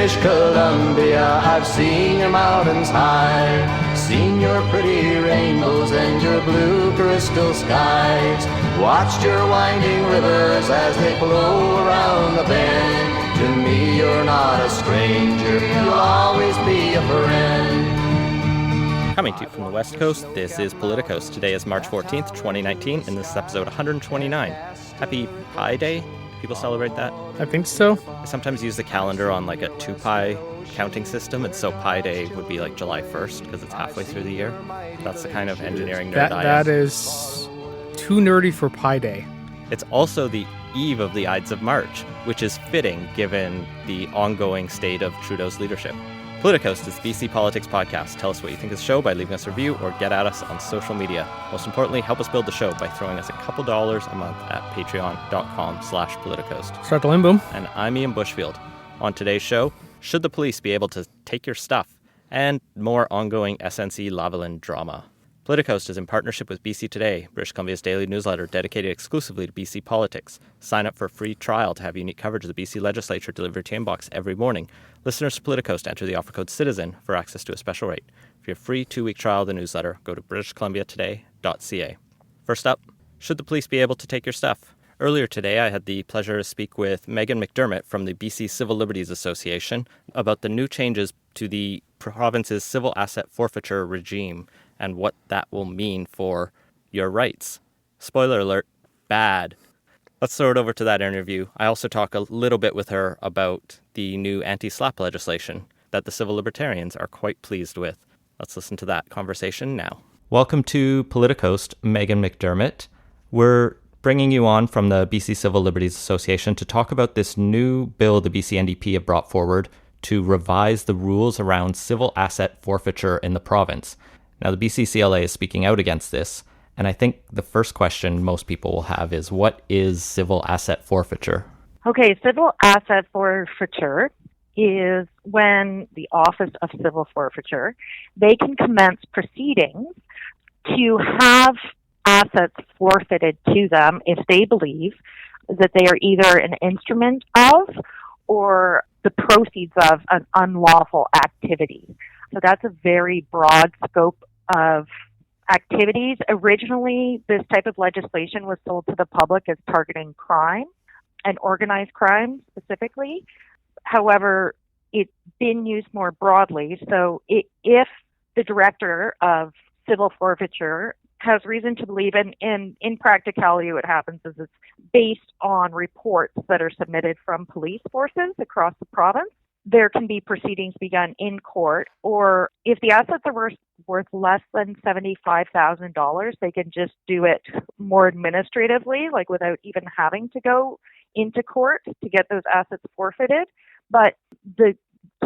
British Columbia, I've seen your mountains high, seen your pretty rainbows and your blue crystal skies, watched your winding rivers as they flow around the bend. To me you're not a stranger, you'll always be a friend. Coming to you from the West Coast, this is Politicos. Today is March 14th, 2019, and this is episode 129. Happy Pi Day. People celebrate that? I think so. I sometimes use the calendar on like a 2-pi counting system, and so Pi Day would be like July 1st because it's halfway through the year. That's the kind of engineering nerd I am. That is too nerdy for Pi Day. It's also the eve of the Ides of March, which is fitting given the ongoing state of Trudeau's leadership. Politicos is the BC Politics podcast. Tell us what you think of the show by leaving us a review or get at us on social media. Most importantly, help us build the show by throwing us a couple dollars a month at patreon.com/politicos. Start the limbo. And I'm Ian Bushfield. On today's show, should the police be able to take your stuff? And more ongoing SNC Lavalin drama. Politicos is in partnership with BC Today, British Columbia's daily newsletter dedicated exclusively to BC politics. Sign up for a free trial to have unique coverage of the BC legislature delivered to your inbox every morning. Listeners to Politicos enter the offer code CITIZEN for access to a special rate. For your free 2-week trial of the newsletter, go to britishcolumbiatoday.ca. First up, should the police be able to take your stuff? Earlier today, I had the pleasure to speak with Meghan McDermott from the BC Civil Liberties Association about the new changes to the province's civil asset forfeiture regime and what that will mean for your rights. Spoiler alert, bad. Let's throw it over to that interview. I also talk a little bit with her about the new anti-SLAPP legislation that the civil libertarians are quite pleased with. Let's listen to that conversation now. Welcome to Politicos, Meghan McDermott. We're bringing you on from the BC Civil Liberties Association to talk about this new bill the BC NDP have brought forward to revise the rules around civil asset forfeiture in the province. Now, the BCCLA is speaking out against this, and I think the first question most people will have is, what is civil asset forfeiture? Okay, civil asset forfeiture is when the Office of Civil Forfeiture, they can commence proceedings to have assets forfeited to them if they believe that they are either an instrument of or the proceeds of an unlawful activity. So that's a very broad scope of activities. Originally, this type of legislation was sold to the public as targeting crime and organized crime specifically. However, it's been used more broadly. So if the director of civil forfeiture has reason to believe, and in practicality what happens is it's based on reports that are submitted from police forces across the province, there can be proceedings begun in court, or if the assets are worth less than $75,000, they can just do it more administratively, like without even having to go into court to get those assets forfeited. But the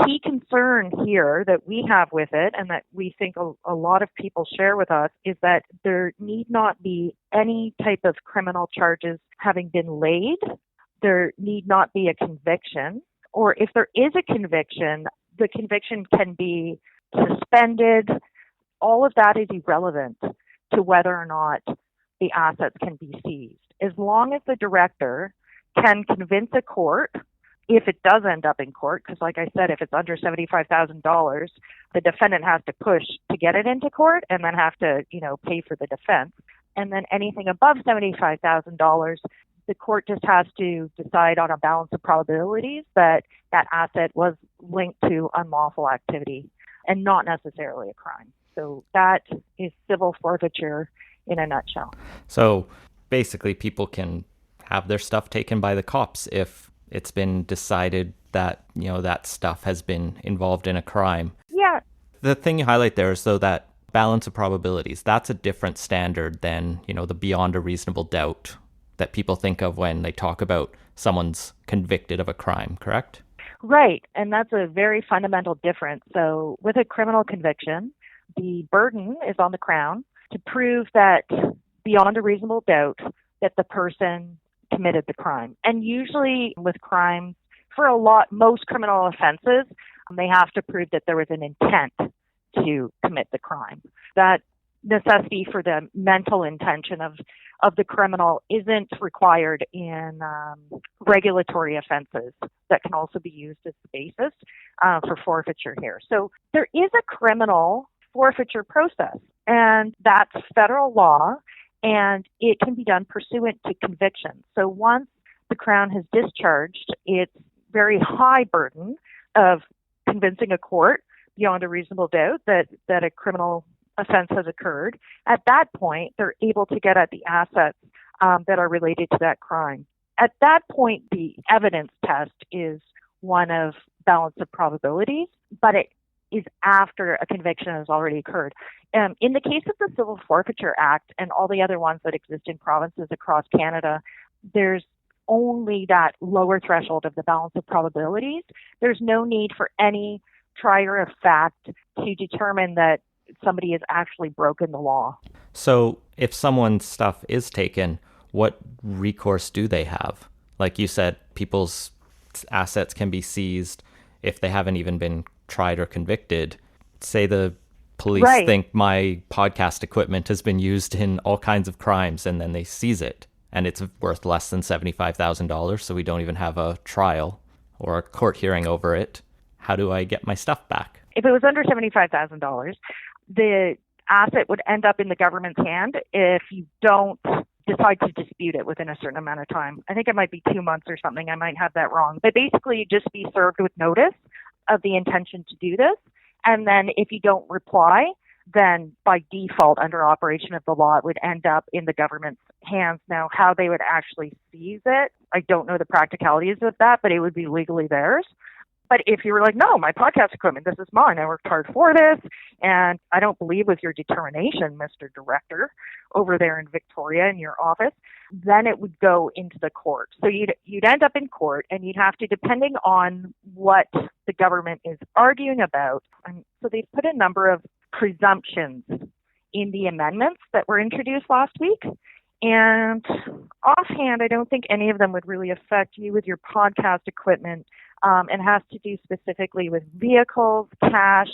key concern here that we have with it, and that we think a lot of people share with us, is that there need not be any type of criminal charges having been laid. There need not be a conviction. Or if there is a conviction, the conviction can be suspended. All of that is irrelevant to whether or not the assets can be seized. As long as the director can convince a court, if it does end up in court, because like I said, if it's under $75,000, the defendant has to push to get it into court and then have to, pay for the defense. And then anything above $75,000, the court just has to decide on a balance of probabilities that that asset was linked to unlawful activity and not necessarily a crime. So that is civil forfeiture in a nutshell. So basically people can have their stuff taken by the cops if it's been decided that, that stuff has been involved in a crime. Yeah. The thing you highlight there is, though, that balance of probabilities, that's a different standard than, the beyond a reasonable doubt that people think of when they talk about someone's convicted of a crime, correct? Right, and that's a very fundamental difference. So with a criminal conviction, the burden is on the Crown to prove that beyond a reasonable doubt that the person committed the crime. And usually with crimes, most criminal offenses, they have to prove that there was an intent to commit the crime. That necessity for the mental intention of the criminal isn't required in regulatory offenses that can also be used as the basis for forfeiture here. So there is a criminal forfeiture process, and that's federal law, and it can be done pursuant to conviction. So once the Crown has discharged its very high burden of convincing a court beyond a reasonable doubt that a criminal offense has occurred, at that point, they're able to get at the assets that are related to that crime. At that point, the evidence test is one of balance of probabilities, but it is after a conviction has already occurred. In the case of the Civil Forfeiture Act and all the other ones that exist in provinces across Canada, there's only that lower threshold of the balance of probabilities. There's no need for any trier of fact to determine that somebody has actually broken the law. So if someone's stuff is taken, what recourse do they have? Like you said, people's assets can be seized if they haven't even been tried or convicted. Say the police think my podcast equipment has been used in all kinds of crimes, and then they seize it, and it's worth less than $75,000, so we don't even have a trial or a court hearing over it. How do I get my stuff back? If it was under $75,000, the asset would end up in the government's hand if you don't decide to dispute it within a certain amount of time. I think it might be 2 months or something. I might have that wrong. But basically, you'd just be served with notice of the intention to do this. And then if you don't reply, then by default, under operation of the law, it would end up in the government's hands. Now, how they would actually seize it, I don't know the practicalities of that, but it would be legally theirs. But if you were like, no, my podcast equipment, this is mine. I worked hard for this. And I don't believe with your determination, Mr. Director, over there in Victoria in your office, then it would go into the court. So you'd end up in court, and you'd have to, depending on what the government is arguing about. So they've put a number of presumptions in the amendments that were introduced last week. And offhand, I don't think any of them would really affect you with your podcast equipment. It has to do specifically with vehicles, cash,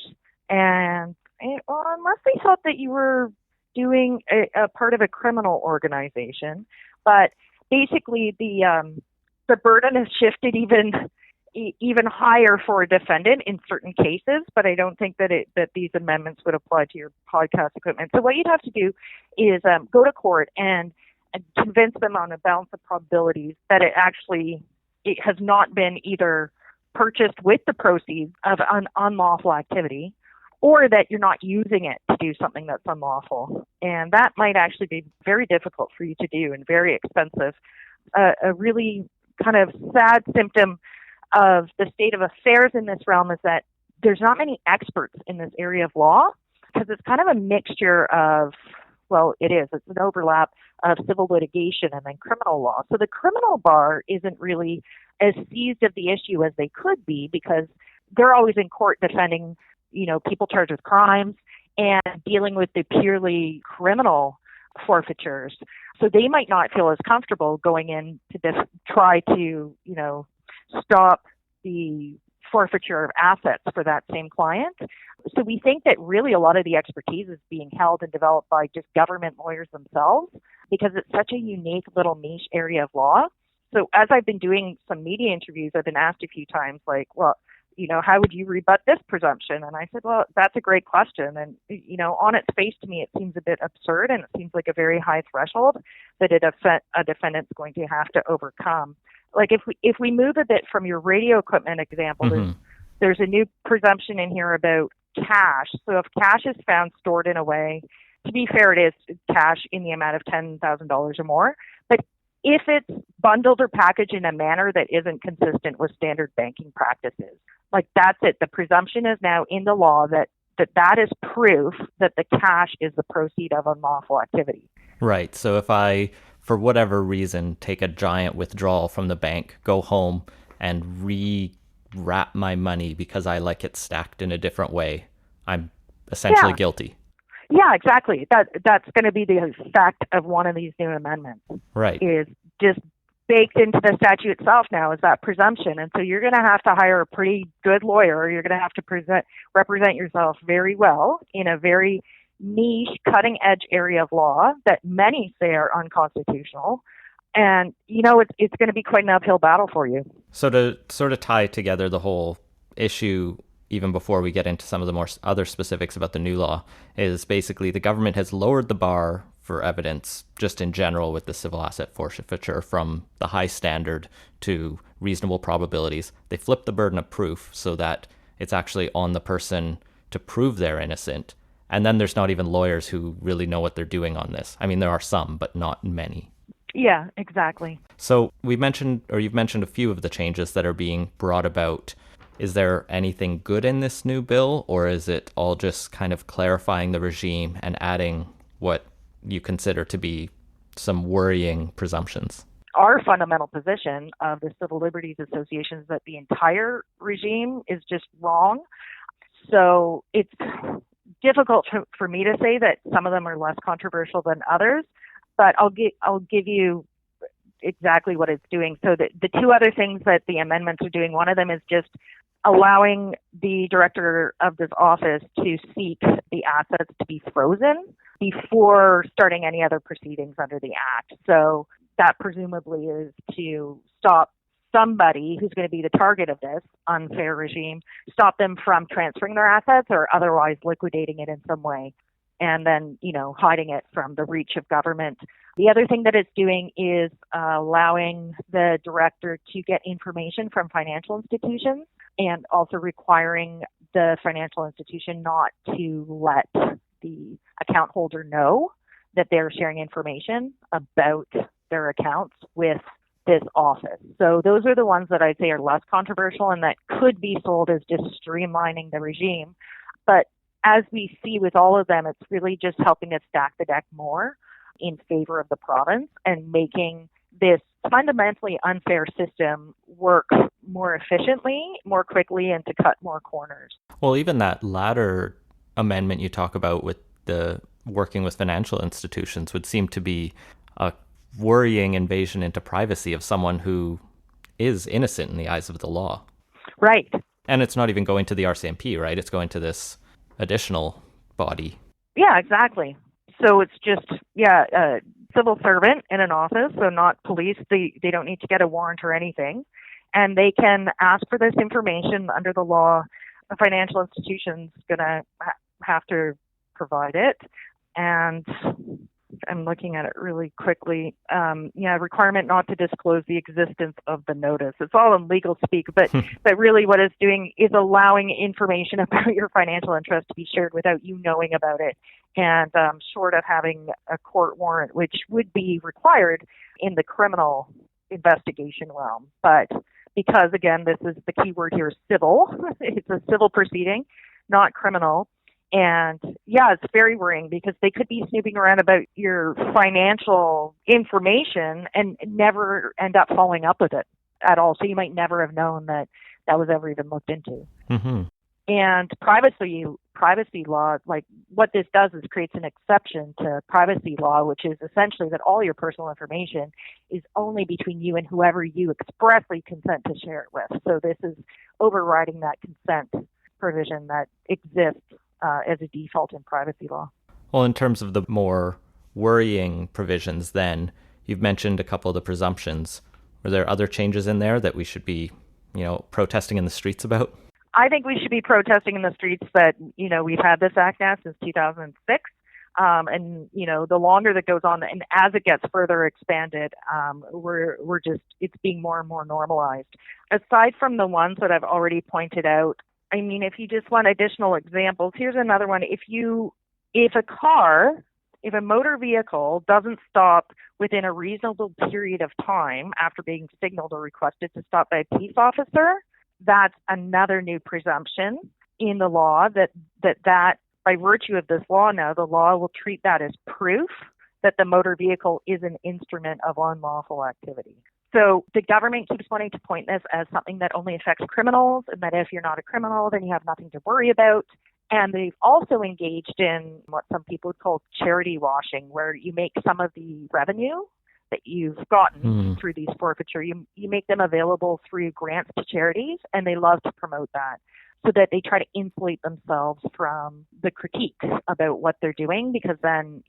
and unless they thought that you were doing a part of a criminal organization. But basically, the burden has shifted even higher for a defendant in certain cases. But I don't think that these amendments would apply to your podcast equipment. So what you'd have to do is go to court and convince them on a balance of probabilities that it has not been either purchased with the proceeds of an unlawful activity, or that you're not using it to do something that's unlawful. And that might actually be very difficult for you to do and very expensive. A really kind of sad symptom of the state of affairs in this realm is that there's not many experts in this area of law, because it's kind of a mixture of, well, it's an overlap of civil litigation and then criminal law. So the criminal bar isn't really as seized of the issue as they could be, because they're always in court defending, people charged with crimes and dealing with the purely criminal forfeitures. So they might not feel as comfortable going in to try to, stop the forfeiture of assets for that same client. So we think that really a lot of the expertise is being held and developed by just government lawyers themselves, because it's such a unique little niche area of law. So as I've been doing some media interviews, I've been asked a few times, like, well, how would you rebut this presumption? And I said, well, that's a great question. And, on its face to me, it seems a bit absurd, and it seems like a very high threshold that a defendant's going to have to overcome. Like if we move a bit from your radio equipment example, there's a new presumption in here about cash. So if cash is found stored in a way, to be fair, it is cash in the amount of $10,000 or more. But if it's bundled or packaged in a manner that isn't consistent with standard banking practices, like that's it. The presumption is now in the law that is proof that the cash is the proceed of unlawful activity. Right. So if I, for whatever reason, take a giant withdrawal from the bank, go home and rewrap my money because I like it stacked in a different way, I'm essentially guilty. Yeah, exactly. That's going to be the effect of one of these new amendments. Right. Is just baked into the statute itself now is that presumption. And so you're going to have to hire a pretty good lawyer. You're going to have to represent yourself very well in a very niche, cutting-edge area of law that many say are unconstitutional. And, it's going to be quite an uphill battle for you. So to sort of tie together the whole issue, even before we get into some of the more other specifics about the new law, is basically the government has lowered the bar for evidence just in general with the civil asset forfeiture from the high standard to reasonable probabilities. They flipped the burden of proof so that it's actually on the person to prove they're innocent. And then there's not even lawyers who really know what they're doing on this. I mean, there are some, but not many. Yeah, exactly. So you've mentioned a few of the changes that are being brought about. Is there anything good in this new bill, or is it all just kind of clarifying the regime and adding what you consider to be some worrying presumptions? Our fundamental position of the Civil Liberties Association is that the entire regime is just wrong. So it's difficult for me to say that some of them are less controversial than others, but I'll give you exactly what it's doing. So the two other things that the amendments are doing, one of them is just allowing the director of this office to seek the assets to be frozen before starting any other proceedings under the Act. So that presumably is to stop somebody who's going to be the target of this unfair regime, stop them from transferring their assets or otherwise liquidating it in some way, and then, hiding it from the reach of government. The other thing that it's doing is allowing the director to get information from financial institutions and also requiring the financial institution not to let the account holder know that they're sharing information about their accounts with this office. So those are the ones that I'd say are less controversial and that could be sold as just streamlining the regime. But as we see with all of them, it's really just helping us stack the deck more in favor of the province and making this fundamentally unfair system work more efficiently, more quickly, and to cut more corners. Well, even that latter amendment you talk about with the working with financial institutions would seem to be a worrying invasion into privacy of someone who is innocent in the eyes of the law. Right. And it's not even going to the RCMP, right? It's going to this additional body. Yeah, exactly. So it's just, a civil servant in an office, so not police. They don't need to get a warrant or anything. And they can ask for this information under the law. A financial institution's going to have to provide it. And I'm looking at it really quickly. Requirement not to disclose the existence of the notice. It's all in legal speak, but really what it's doing is allowing information about your financial interest to be shared without you knowing about it, and short of having a court warrant, which would be required in the criminal investigation realm. But because, again, this is the key word here, civil, it's a civil proceeding, not criminal. And it's very worrying because they could be snooping around about your financial information and never end up following up with it at all. So you might never have known that was ever even looked into. Mm-hmm. And privacy law, like what this does is creates an exception to privacy law, which is essentially that all your personal information is only between you and whoever you expressly consent to share it with. So this is overriding that consent provision that exists as a default in privacy law. Well, in terms of the more worrying provisions, then, you've mentioned a couple of the presumptions. Are there other changes in there that we should be, protesting in the streets about? I think we should be protesting in the streets that, we've had this act now since 2006. And, the longer that goes on and as it gets further expanded, it's being more and more normalized. Aside from the ones that I've already pointed out, I mean, if you just want additional examples, here's another one. If a motor vehicle doesn't stop within a reasonable period of time after being signaled or requested to stop by a peace officer, that's another new presumption in the law that by virtue of this law now, the law will treat that as proof that the motor vehicle is an instrument of unlawful activity. So the government keeps wanting to point this as something that only affects criminals, and that if you're not a criminal, then you have nothing to worry about. And they've also engaged in what some people would call charity washing, where you make some of the revenue that you've gotten through these forfeiture, you make them available through grants to charities, and they love to promote that. so that they try to insulate themselves from the critiques about what they're doing, because then,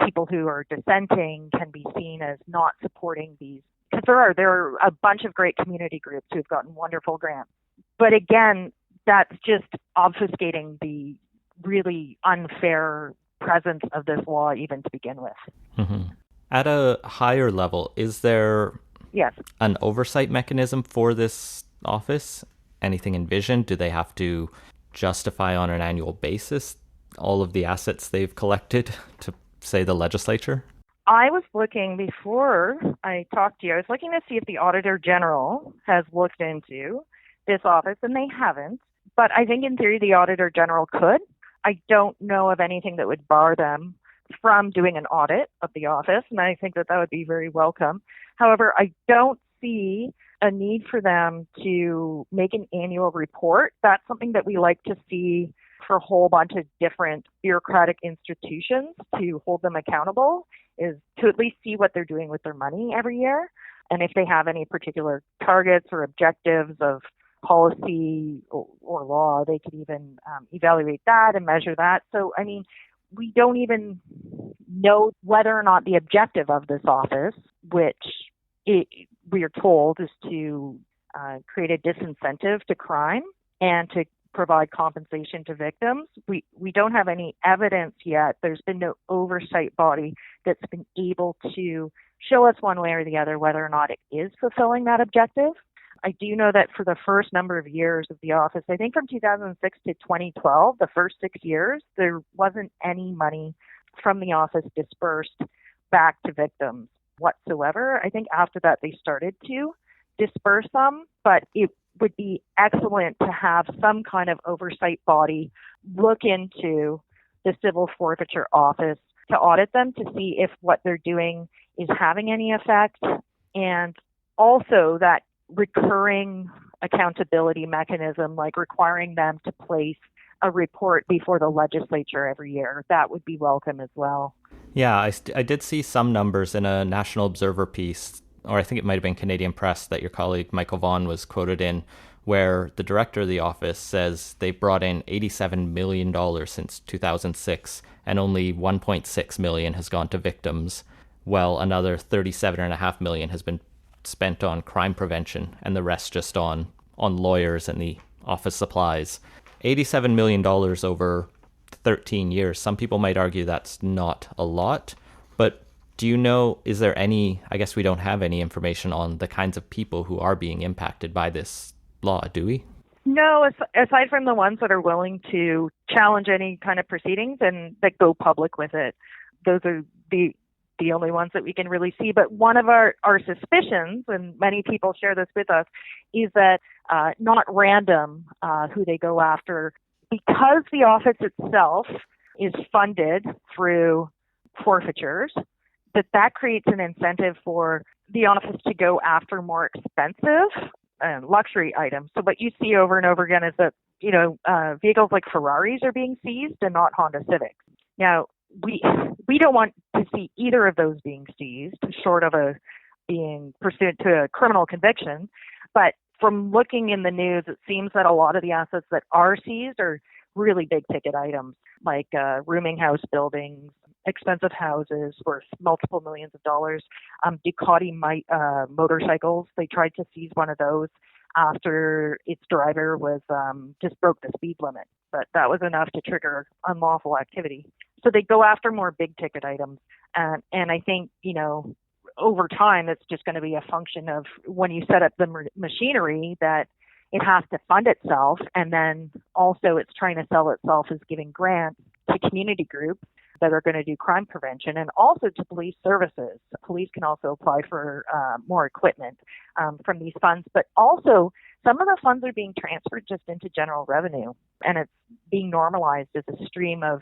people who are dissenting can be seen as not supporting these. Because there are a bunch of great community groups who've gotten wonderful grants. But again, that's just obfuscating the really unfair presence of this law even to begin with. Mm-hmm. At a higher level, is there Yes. an oversight mechanism for this office? Anything envisioned? Do they have to justify on an annual basis all of the assets they've collected to, say, the legislature? I was looking before I talked to you, I was looking to see if the Auditor General has looked into this office, and they haven't. But I think in theory the Auditor General could. I don't know of anything that would bar them from doing an audit of the office, and I think that would be very welcome. However, I don't see a need for them to make an annual report. That's something that we like to see for a whole bunch of different bureaucratic institutions, to hold them accountable, is to at least see what they're doing with their money every year. And if they have any particular targets or objectives of policy or law, they could even evaluate that and measure that. So, we don't even know whether or not the objective of this office, which we are told is to create a disincentive to crime and to provide compensation to victims. We don't have any evidence yet. There's been no oversight body that's been able to show us one way or the other whether or not it is fulfilling that objective. I do know that for the first number of years of the office, I think from 2006 to 2012, the first 6 years, there wasn't any money from the office dispersed back to victims whatsoever. I think after that they started to disperse them, but it would be excellent to have some kind of oversight body look into the civil forfeiture office to audit them to see if what they're doing is having any effect, and also that recurring accountability mechanism, like requiring them to place a report before the legislature every year. That would be welcome as well. Yeah, I did see some numbers in a National Observer piece, or I think it might have been Canadian Press, that your colleague Michael Vaughan was quoted in, where the director of the office says they brought in $87 million since 2006, and only $1.6 million has gone to victims, while another $37.5 million has been spent on crime prevention, and the rest just on lawyers and the office supplies. $87 million over 13 years. Some people might argue that's not a lot, but do you know, is there any, I guess we don't have any information on the kinds of people who are being impacted by this law, do we? No, aside from the ones that are willing to challenge any kind of proceedings and that go public with it. Those are the only ones that we can really see. But one of our suspicions, and many people share this with us, is that not random who they go after, because the office itself is funded through forfeitures, that creates an incentive for the office to go after more expensive luxury items. So what you see over and over again is that, vehicles like Ferraris are being seized and not Honda Civics. Now, we don't want to see either of those being seized, short of being pursuant to a criminal conviction. But from looking in the news, it seems that a lot of the assets that are seized are really big ticket items, like rooming house buildings, expensive houses worth multiple millions of dollars. Ducati motorcycles, they tried to seize one of those after its driver was just broke the speed limit. But that was enough to trigger unlawful activity. So they go after more big ticket items. And I think, over time, it's just going to be a function of when you set up the machinery that it has to fund itself. And then also it's trying to sell itself as giving grants to community groups that are going to do crime prevention, and also to police services. Police can also apply for more equipment from these funds, but also some of the funds are being transferred just into general revenue, and it's being normalized as a stream of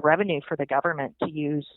revenue for the government to use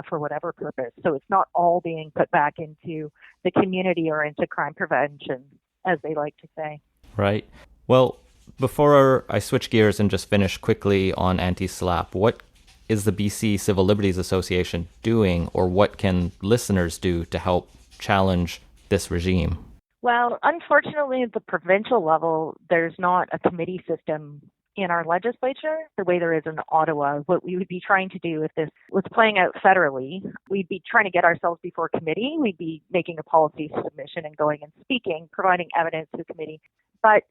for whatever purpose. So it's not all being put back into the community or into crime prevention, as they like to say. Right. Well, before I switch gears and just finish quickly on anti-SLAPP, what is the BC Civil Liberties Association doing, or what can listeners do to help challenge this regime? Well, unfortunately, at the provincial level, there's not a committee system in our legislature the way there is in Ottawa. What we would be trying to do if this was playing out federally, we'd be trying to get ourselves before committee. We'd be making a policy submission and going and speaking, providing evidence to the committee. But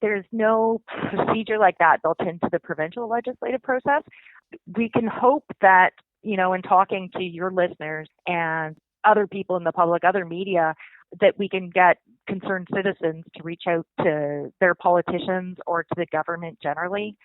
there's no procedure like that built into the provincial legislative process. We can hope that, in talking to your listeners and other people in the public, other media, that we can get concerned citizens to reach out to their politicians or to the government generally.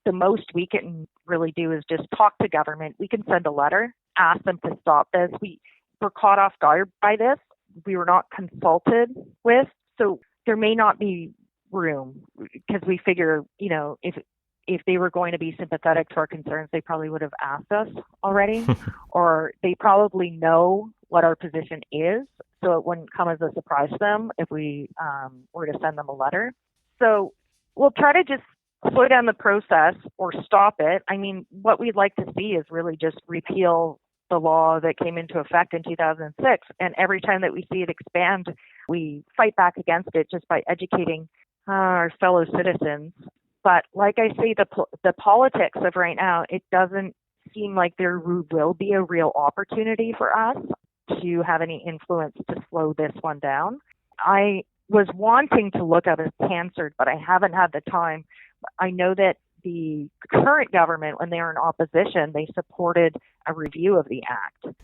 The most we can really do is just talk to government. We can send a letter, ask them to stop this. We were caught off guard by this. We were not consulted with. So there may not be room because we figure, if they were going to be sympathetic to our concerns, they probably would have asked us already, or they probably know what our position is. So it wouldn't come as a surprise to them if we were to send them a letter. So we'll try to just slow down the process or stop it. I mean, what we'd like to see is really just repeal the law that came into effect in 2006. And every time that we see it expand, we fight back against it just by educating our fellow citizens. But like I say, the politics of right now, it doesn't seem like there will be a real opportunity for us to have any influence to slow this one down. I was wanting to look at it as Hansard, but I haven't had the time. I know that the current government, when they were in opposition, they supported a review of the act.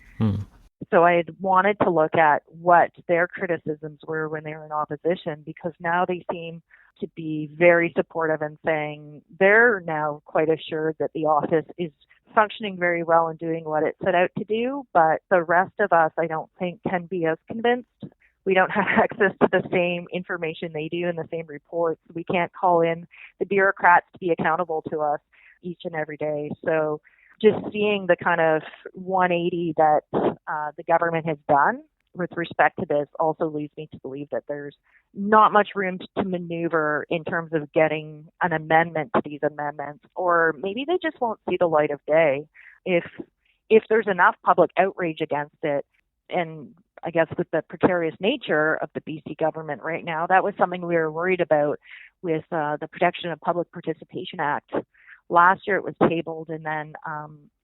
So I had wanted to look at what their criticisms were when they were in opposition, because now they seem to be very supportive and saying they're now quite assured that the office is functioning very well and doing what it set out to do. But the rest of us, I don't think, can be as convinced. We don't have access to the same information they do and the same reports. We can't call in the bureaucrats to be accountable to us each and every day. So just seeing the kind of 180 that the government has done with respect to this also leads me to believe that there's not much room to maneuver in terms of getting an amendment to these amendments, or maybe they just won't see the light of day if there's enough public outrage against it. And I guess with the precarious nature of the BC government right now, that was something we were worried about with the Protection of Public Participation Act. Last year it was tabled, and then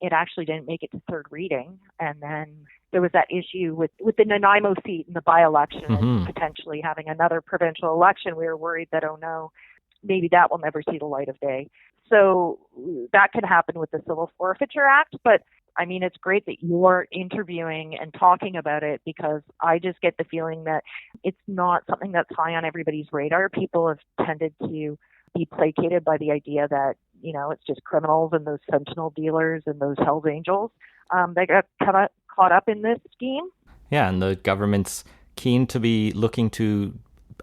it actually didn't make it to third reading. And then there was that issue with the Nanaimo seat in the by-election, and potentially having another provincial election. We were worried that, oh no, maybe that will never see the light of day. So that could happen with the Civil Forfeiture Act. But I mean, it's great that you're interviewing and talking about it, because I just get the feeling that it's not something that's high on everybody's radar. People have tended to be placated by the idea that, it's just criminals and those fentanyl dealers and those Hells Angels that got caught up in this scheme. Yeah, and the government's keen to be looking to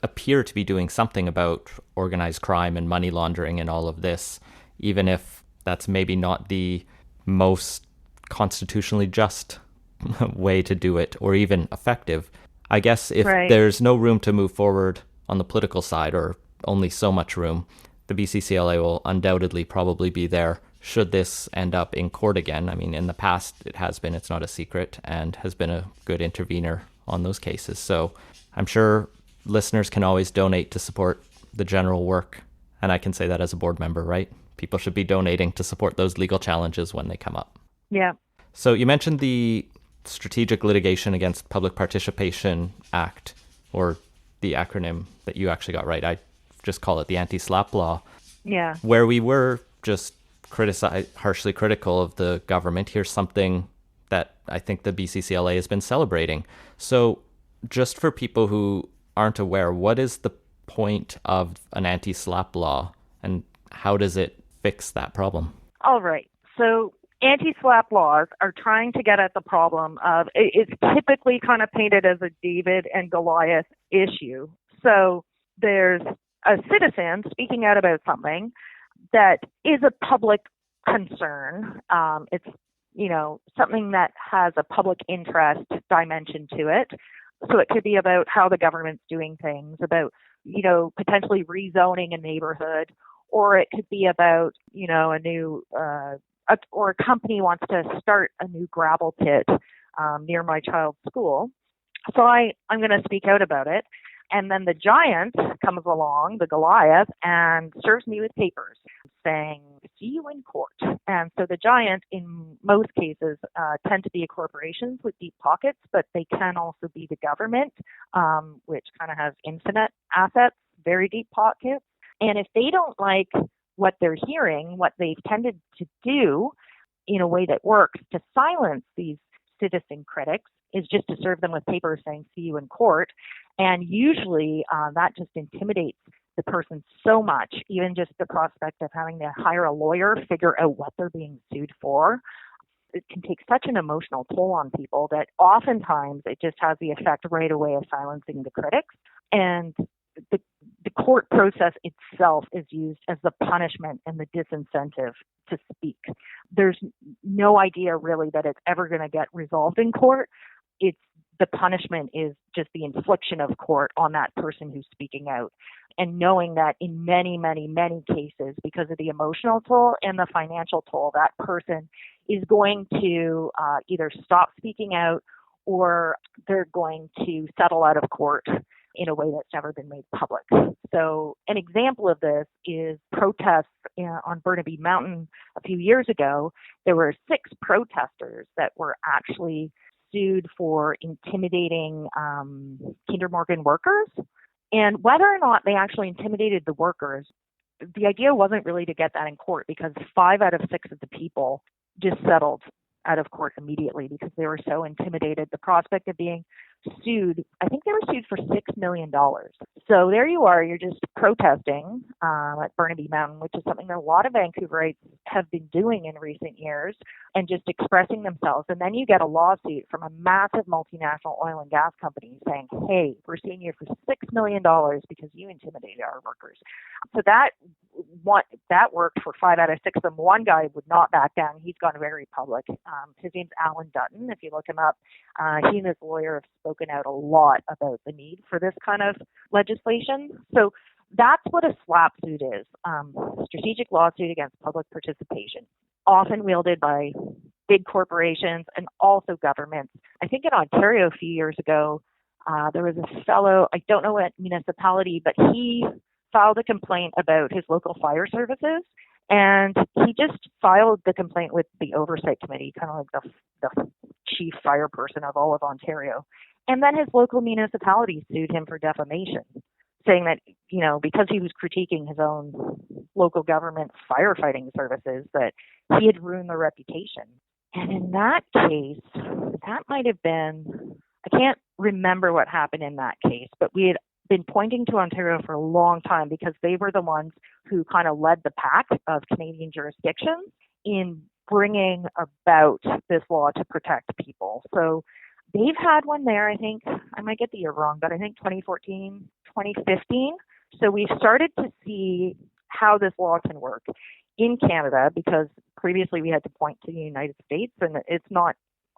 appear to be doing something about organized crime and money laundering and all of this, even if that's maybe not the most constitutionally just way to do it or even effective. I guess if there's no room to move forward on the political side, or only so much room, the BCCLA will undoubtedly probably be there should this end up in court again. I mean, in the past it has been, it's not a secret, and has been a good intervener on those cases. So I'm sure listeners can always donate to support the general work. And I can say that as a board member, right? People should be donating to support those legal challenges when they come up. Yeah. So you mentioned the Strategic Litigation Against Public Participation Act, or the acronym that you actually got right. I just call it the anti-SLAPP law. Yeah. Where we were just harshly critical of the government. Here's something that I think the BCCLA has been celebrating. So just for people who aren't aware, what is the point of an anti-SLAPP law, and how does it fix that problem? All right. So anti-SLAPP laws are trying to get at the problem of, it's typically kind of painted as a David and Goliath issue. So there's a citizen speaking out about something that is a public concern. It's, something that has a public interest dimension to it. So it could be about how the government's doing things, about, potentially rezoning a neighborhood, or it could be about, a new, or a company wants to start a new gravel pit near my child's school. So I'm going to speak out about it. And then the giant comes along, the Goliath, and serves me with papers saying, see you in court. And so the giant, in most cases, tend to be corporations with deep pockets, but they can also be the government, which kind of has infinite assets, very deep pockets. And if they don't like what they're hearing, what they've tended to do in a way that works to silence these citizen critics is just to serve them with papers saying, see you in court. And usually that just intimidates the person so much, even just the prospect of having to hire a lawyer, figure out what they're being sued for. It can take such an emotional toll on people that oftentimes it just has the effect right away of silencing the critics. And the court process itself is used as the punishment and the disincentive to speak. There's no idea really that it's ever going to get resolved in court. The punishment is just the infliction of court on that person who's speaking out. And knowing that in many, many, many cases, because of the emotional toll and the financial toll, that person is going to either stop speaking out or they're going to settle out of court in a way that's never been made public. So an example of this is protests on Burnaby Mountain a few years ago. There were 6 protesters that were actually sued for intimidating Kinder Morgan workers. And whether or not they actually intimidated the workers, the idea wasn't really to get that in court because 5 out of 6 of the people just settled out of court immediately because they were so intimidated. The prospect of being sued, I think they were sued for $6 million. So there you are, you're just protesting at Burnaby Mountain, which is something that a lot of Vancouverites have been doing in recent years and just expressing themselves. And then you get a lawsuit from a massive multinational oil and gas company saying, hey, we're suing you for $6 million because you intimidated our workers. So that worked for 5 out of 6 of them. One guy would not back down. He's gone very public. His name's Alan Dutton. If you look him up, he and his lawyer have spoken out a lot about the need for this kind of legislation. So that's what a SLAP suit is, strategic lawsuit against public participation, often wielded by big corporations and also governments. I think in Ontario a few years ago, there was a fellow, I don't know what municipality, but he filed a complaint about his local fire services. And he just filed the complaint with the Oversight Committee, kind of like the chief fire person of all of Ontario. And then his local municipality sued him for defamation, saying that, because he was critiquing his own local government firefighting services, that he had ruined their reputation. And in that case, that might have been, I can't remember what happened in that case, but we had been pointing to Ontario for a long time because they were the ones who kind of led the pack of Canadian jurisdictions in bringing about this law to protect people. So they've had one there, I think, I might get the year wrong, but I think 2014, 2015. So we've started to see how this law can work in Canada because previously we had to point to the United States and it's not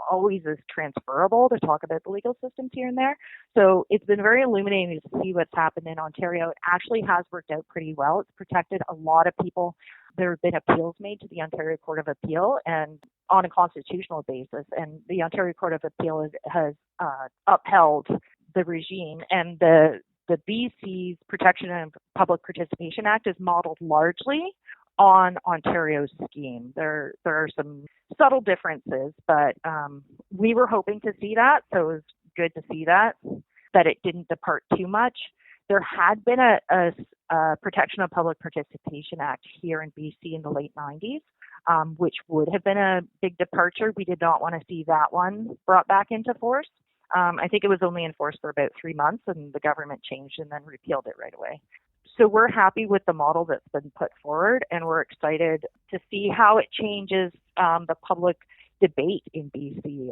always as transferable to talk about the legal systems here and there. So it's been very illuminating to see what's happened in Ontario. It actually has worked out pretty well. It's protected a lot of people. There have been appeals made to the Ontario Court of Appeal and on a constitutional basis. And the Ontario Court of Appeal has upheld the regime. And the BC's Protection and Public Participation Act is modeled largely on Ontario's scheme. There are some subtle differences, but we were hoping to see that, so it was good to see that it didn't depart too much. There had been a Protection of Public Participation Act here in BC in the late 90s, which would have been a big departure. We did not want to see that one brought back into force. I think it was only enforced for about 3 months, and the government changed and then repealed it right away. So we're happy with the model that's been put forward, and we're excited to see how it changes the public debate in BC.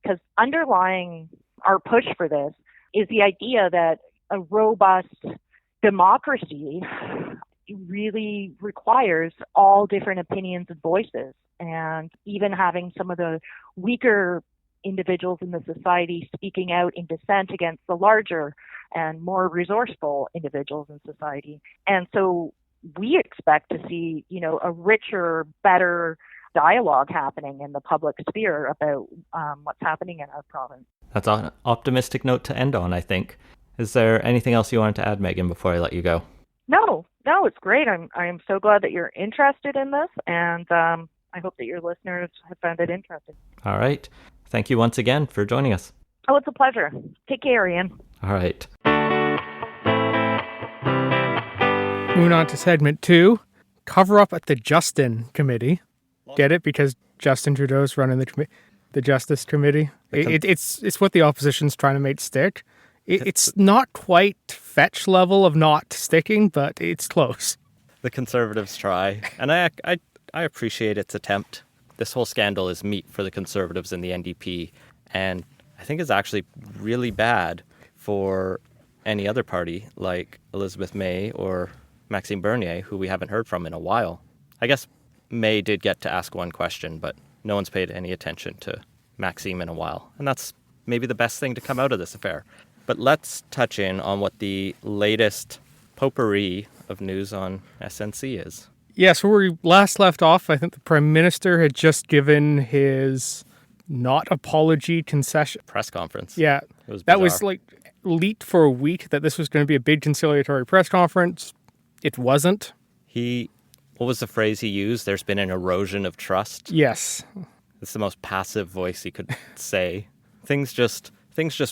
Because underlying our push for this is the idea that a robust democracy really requires all different opinions and voices, and even having some of the weaker individuals in the society speaking out in dissent against the larger and more resourceful individuals in society. And so we expect to see, a richer, better dialogue happening in the public sphere about what's happening in our province. That's an optimistic note to end on, I think. Is there anything else you wanted to add, Megan, before I let you go? No, it's great. I'm so glad that you're interested in this, and I hope that your listeners have found it interesting. All right. Thank you once again for joining us. Oh, it's a pleasure. Take care, Ian. All right. Moving on to segment 2, cover up at the Justin Committee. Get it? Because Justin Trudeau's running the Justice Committee. It's what the opposition's trying to make stick. It's not quite fetch level of not sticking, but it's close. The Conservatives try, and I appreciate its attempt. This whole scandal is meat for the Conservatives and the NDP, and I think it's actually really bad for any other party like Elizabeth May or Maxime Bernier, who we haven't heard from in a while. I guess May did get to ask one question, but no one's paid any attention to Maxime in a while, and that's maybe the best thing to come out of this affair. But let's touch in on what the latest potpourri of news on SNC is. Yeah, so where we last left off, I think the Prime Minister had just given his not apology concession. Press conference. Yeah, that was like leaked for a week that this was going to be a big conciliatory press conference. It wasn't. What was the phrase he used? There's been an erosion of trust. Yes. It's the most passive voice he could say. Things just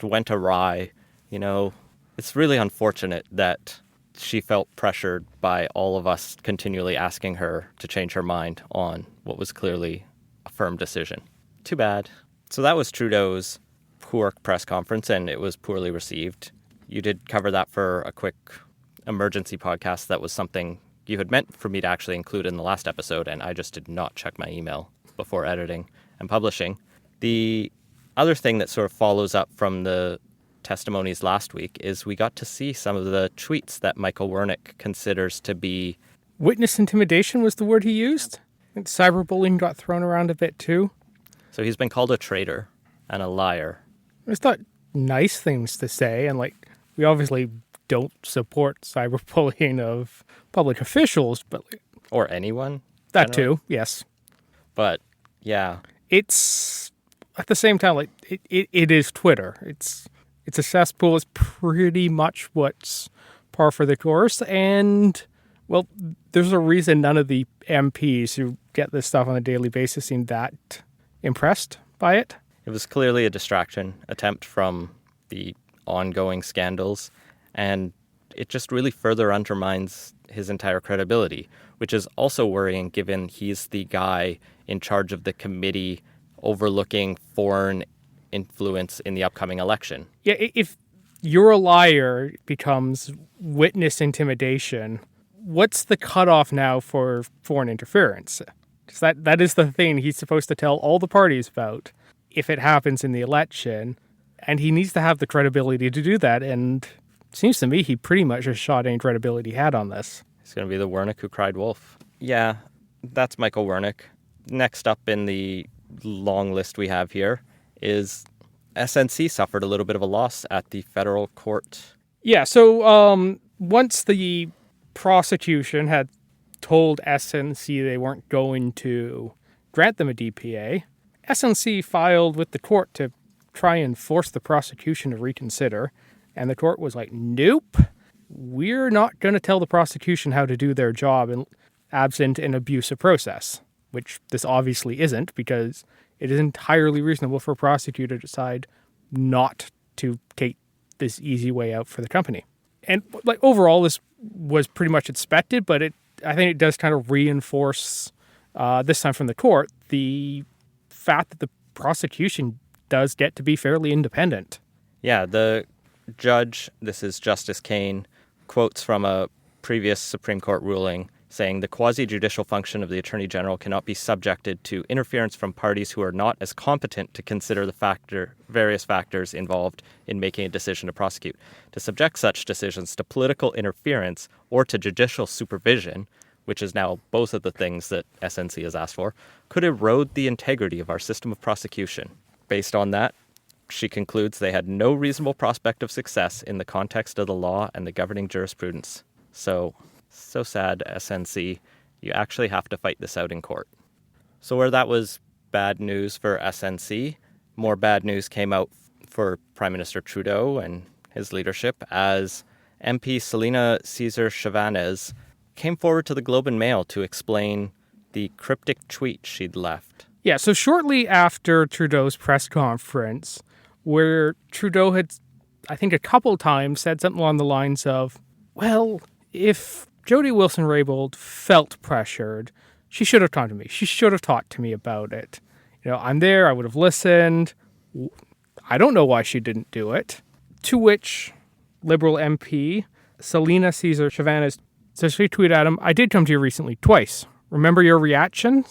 went awry. You know, it's really unfortunate that she felt pressured by all of us continually asking her to change her mind on what was clearly a firm decision. Too bad. So that was Trudeau's poor press conference, and it was poorly received. You did cover that for a quick emergency podcast. That was something you had meant for me to actually include in the last episode, and I just did not check my email before editing and publishing. The other thing that sort of follows up from the testimonies last week is we got to see some of the tweets that Michael Wernick considers to be... Witness intimidation was the word he used. I think cyberbullying got thrown around a bit too. So he's been called a traitor and a liar. It's not nice things to say, and we obviously don't support cyberbullying of public officials, but... Or anyone. That too, yes. But, yeah. It's... At the same time, it is Twitter. It's a cesspool. It's pretty much what's par for the course. And, well, there's a reason none of the MPs who get this stuff on a daily basis seem that impressed by it. It was clearly a distraction attempt from the ongoing scandals, and it just really further undermines his entire credibility, which is also worrying given he's the guy in charge of the committee overlooking foreign influence in the upcoming election. Yeah, if you're a liar becomes witness intimidation, what's the cutoff now for foreign interference? Because that is the thing he's supposed to tell all the parties about if it happens in the election, and he needs to have the credibility to do that, and it seems to me he pretty much just shot any credibility he had on this. He's going to be the Wernick who cried wolf. Yeah, that's Michael Wernick. Next up in the long list we have here is SNC suffered a little bit of a loss at the federal court. Yeah, so once the prosecution had told SNC they weren't going to grant them a DPA, SNC filed with the court to try and force the prosecution to reconsider, and the court was like, nope, we're not going to tell the prosecution how to do their job absent an abusive process, which this obviously isn't, because it is entirely reasonable for a prosecutor to decide not to take this easy way out for the company. And overall, this was pretty much expected, but I think it does kind of reinforce, this time from the court, the fact that the prosecution does get to be fairly independent. Yeah, the judge, this is Justice Kane, quotes from a previous Supreme Court ruling saying the quasi-judicial function of the Attorney General cannot be subjected to interference from parties who are not as competent to consider the various factors involved in making a decision to prosecute. To subject such decisions to political interference or to judicial supervision, which is now both of the things that SNC has asked for, could erode the integrity of our system of prosecution. Based on that, she concludes they had no reasonable prospect of success in the context of the law and the governing jurisprudence. So sad, SNC. You actually have to fight this out in court. So where that was bad news for SNC, more bad news came out for Prime Minister Trudeau and his leadership as MP Selina Caesar Chavanez came forward to the Globe and Mail to explain the cryptic tweet she'd left. Yeah, so shortly after Trudeau's press conference, where Trudeau had, I think a couple times, said something along the lines of, well, if Jody Wilson-Raybould felt pressured, she should have come to me. She should have talked to me about it. I'm there, I would have listened. I don't know why she didn't do it. To which Liberal MP Selina Caesar Chavanez, so she tweeted at him, I did come to you recently twice. Remember your reaction?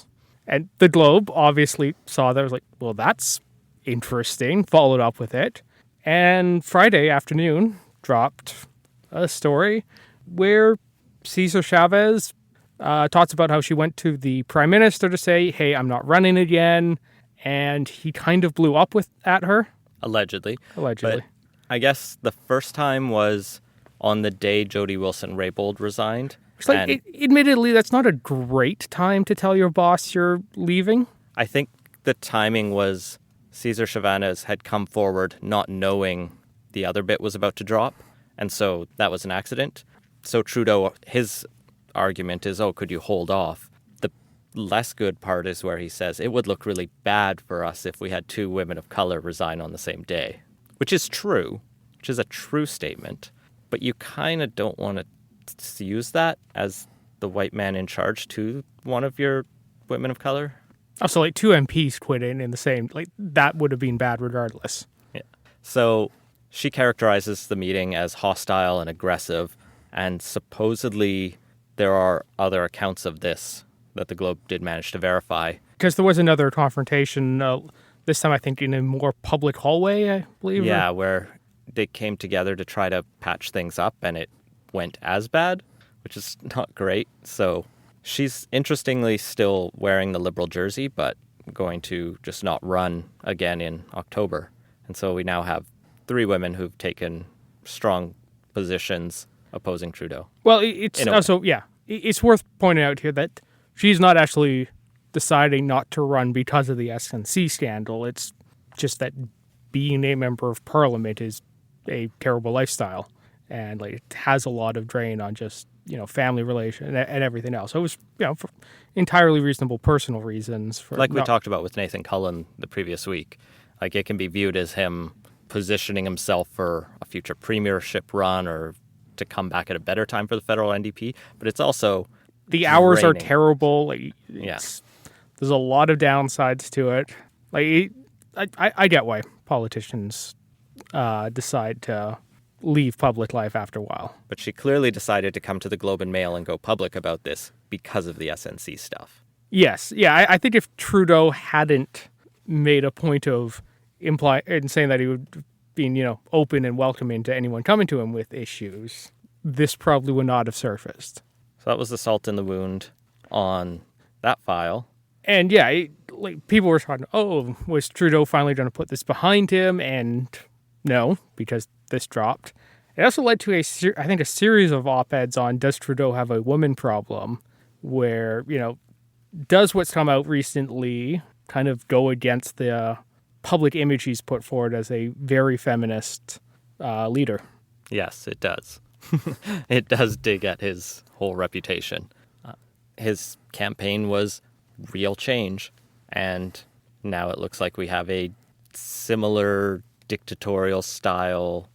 And the Globe obviously saw that. I was like, well, that's interesting. Followed up with it. And Friday afternoon dropped a story where Caesar Chavez talks about how she went to the Prime Minister to say, hey, I'm not running again. And he kind of blew up at her. Allegedly. Allegedly. But I guess the first time was on the day Jody Wilson-Raybould resigned. It's like, admittedly, that's not a great time to tell your boss you're leaving. I think the timing was Caesar Chavanez had come forward not knowing the other bit was about to drop, and so that was an accident. So Trudeau, his argument is, could you hold off? The less good part is where he says, it would look really bad for us if we had two women of color resign on the same day, which is true, which is a true statement, but you kind of don't want to use that as the white man in charge to one of your women of color. Also, like, two MPs quitting in the same, that would have been bad regardless. Yeah. So she characterizes the meeting as hostile and aggressive, and supposedly there are other accounts of this that the Globe did manage to verify. Because there was another confrontation, this time I think in a more public hallway, I believe. Yeah, where they came together to try to patch things up, and it went as bad, which is not great. So she's interestingly still wearing the Liberal jersey, but going to just not run again in October. And so we now have three women who've taken strong positions opposing Trudeau. Well, it's also, it's worth pointing out here that she's not actually deciding not to run because of the SNC scandal. It's just that being a member of Parliament is a terrible lifestyle. And it has a lot of drain on just, family relation and everything else. So it was, for entirely reasonable personal reasons. We talked about with Nathan Cullen the previous week. It can be viewed as him positioning himself for a future premiership run or to come back at a better time for the federal NDP. But it's also the hours are terrible. Yes, there's a lot of downsides to it. I get why politicians decide to leave public life after a while. But she clearly decided to come to the Globe and Mail and go public about this because of the SNC stuff. Yes. Yeah, I think if Trudeau hadn't made a point of saying that he would be, open and welcoming to anyone coming to him with issues, this probably would not have surfaced. So that was the salt in the wound on that file. And yeah, people were talking, was Trudeau finally going to put this behind him? And no, because this dropped. It also led to a series of op-eds on does Trudeau have a woman problem, where, does what's come out recently kind of go against the public image he's put forward as a very feminist leader? Yes, it does. It does dig at his whole reputation. His campaign was real change, and now it looks like we have a similar dictatorial style,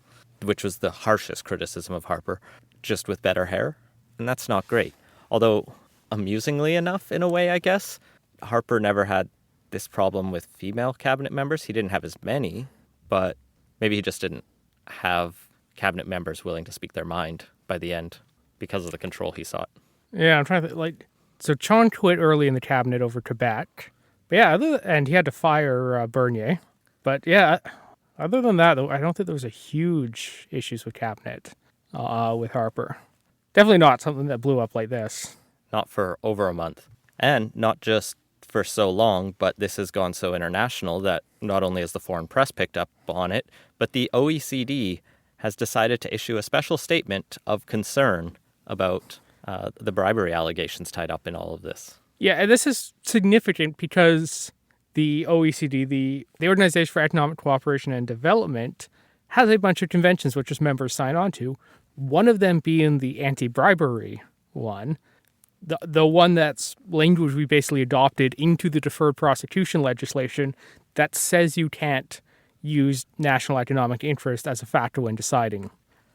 which was the harshest criticism of Harper, just with better hair. And that's not great. Although, amusingly enough, in a way, I guess, Harper never had this problem with female cabinet members. He didn't have as many, but maybe he just didn't have cabinet members willing to speak their mind by the end because of the control he sought. Yeah, I'm trying to so Chon quit early in the cabinet over Quebec. But yeah, and he had to fire Bernier. But yeah, other than that, though, I don't think there was a huge issues with cabinet with Harper. Definitely not something that blew up like this. Not for over a month. And not just for so long, but this has gone so international that not only has the foreign press picked up on it, but the OECD has decided to issue a special statement of concern about the bribery allegations tied up in all of this. Yeah, and this is significant because the OECD, the Organization for Economic Cooperation and Development, has a bunch of conventions which its members sign on to, one of them being the anti-bribery one, the one that's language we basically adopted into the deferred prosecution legislation that says you can't use national economic interest as a factor when deciding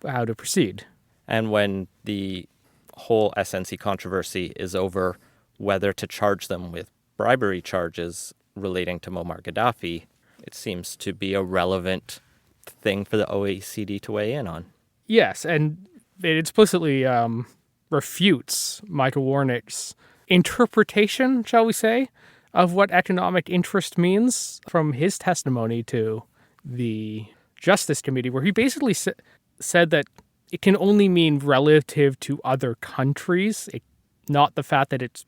how to proceed. And when the whole SNC controversy is over whether to charge them with bribery charges relating to Muammar Gaddafi, it seems to be a relevant thing for the OECD to weigh in on. Yes, and it explicitly refutes Michael Warnick's interpretation, shall we say, of what economic interest means from his testimony to the Justice Committee, where he basically said that it can only mean relative to other countries, not the fact that it's,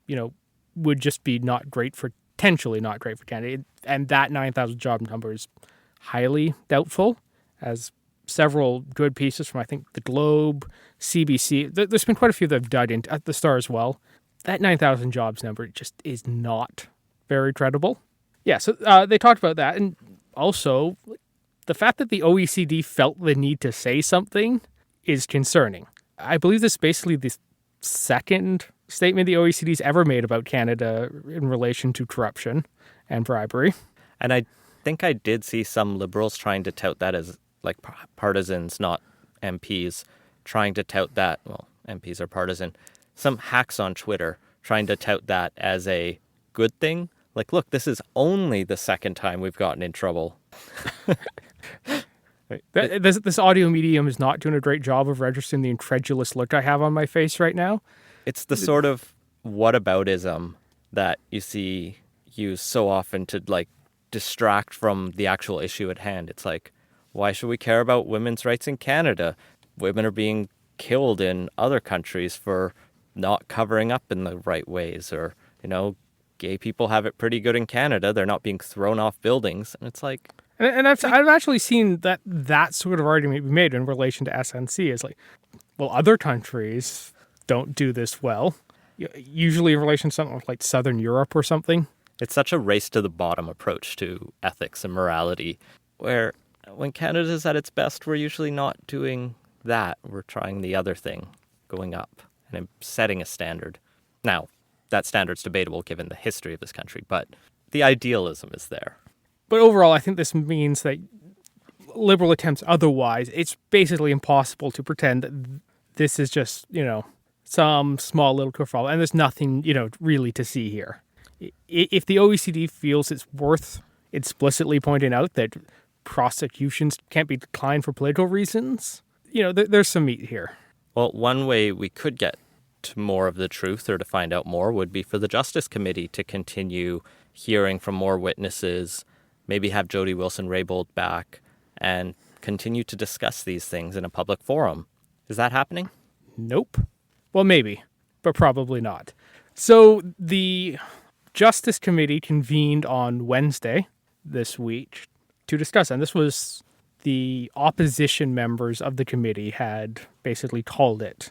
would just be potentially not great for Canada. And that 9,000 job number is highly doubtful, as several good pieces from, I think, The Globe, CBC. There's been quite a few that have dug into, at the Star as well. That 9,000 jobs number just is not very credible. Yeah, so they talked about that. And also, the fact that the OECD felt the need to say something is concerning. I believe this is basically the second statement the OECD's ever made about Canada in relation to corruption and bribery. And I think I did see some Liberals trying to tout that as partisans, not MPs, trying to tout that, MPs are partisan, some hacks on Twitter trying to tout that as a good thing. Look, this is only the second time we've gotten in trouble. This audio medium is not doing a great job of registering the incredulous look I have on my face right now. It's the sort of whataboutism that you see used so often to distract from the actual issue at hand. It's why should we care about women's rights in Canada? Women are being killed in other countries for not covering up in the right ways, or, gay people have it pretty good in Canada. They're not being thrown off buildings. And it's And I've actually seen that sort of argument be made in relation to SNC. Is other countries don't do this well. Usually in relation to something like Southern Europe or something. It's such a race to the bottom approach to ethics and morality, where when Canada's at its best, we're usually not doing that. We're trying the other thing, going up and setting a standard. Now, that standard's debatable given the history of this country, but the idealism is there. But overall, I think this means that Liberal attempts otherwise, it's basically impossible to pretend that this is just, some small little kerfuffle, and there's nothing, really to see here. If the OECD feels it's worth explicitly pointing out that prosecutions can't be declined for political reasons, there's some meat here. Well, one way we could get to more of the truth or to find out more would be for the Justice Committee to continue hearing from more witnesses, maybe have Jody Wilson-Raybould back, and continue to discuss these things in a public forum. Is that happening? Nope. Well, maybe, but probably not. So the Justice Committee convened on Wednesday this week to discuss, and this was the opposition members of the committee had basically called it.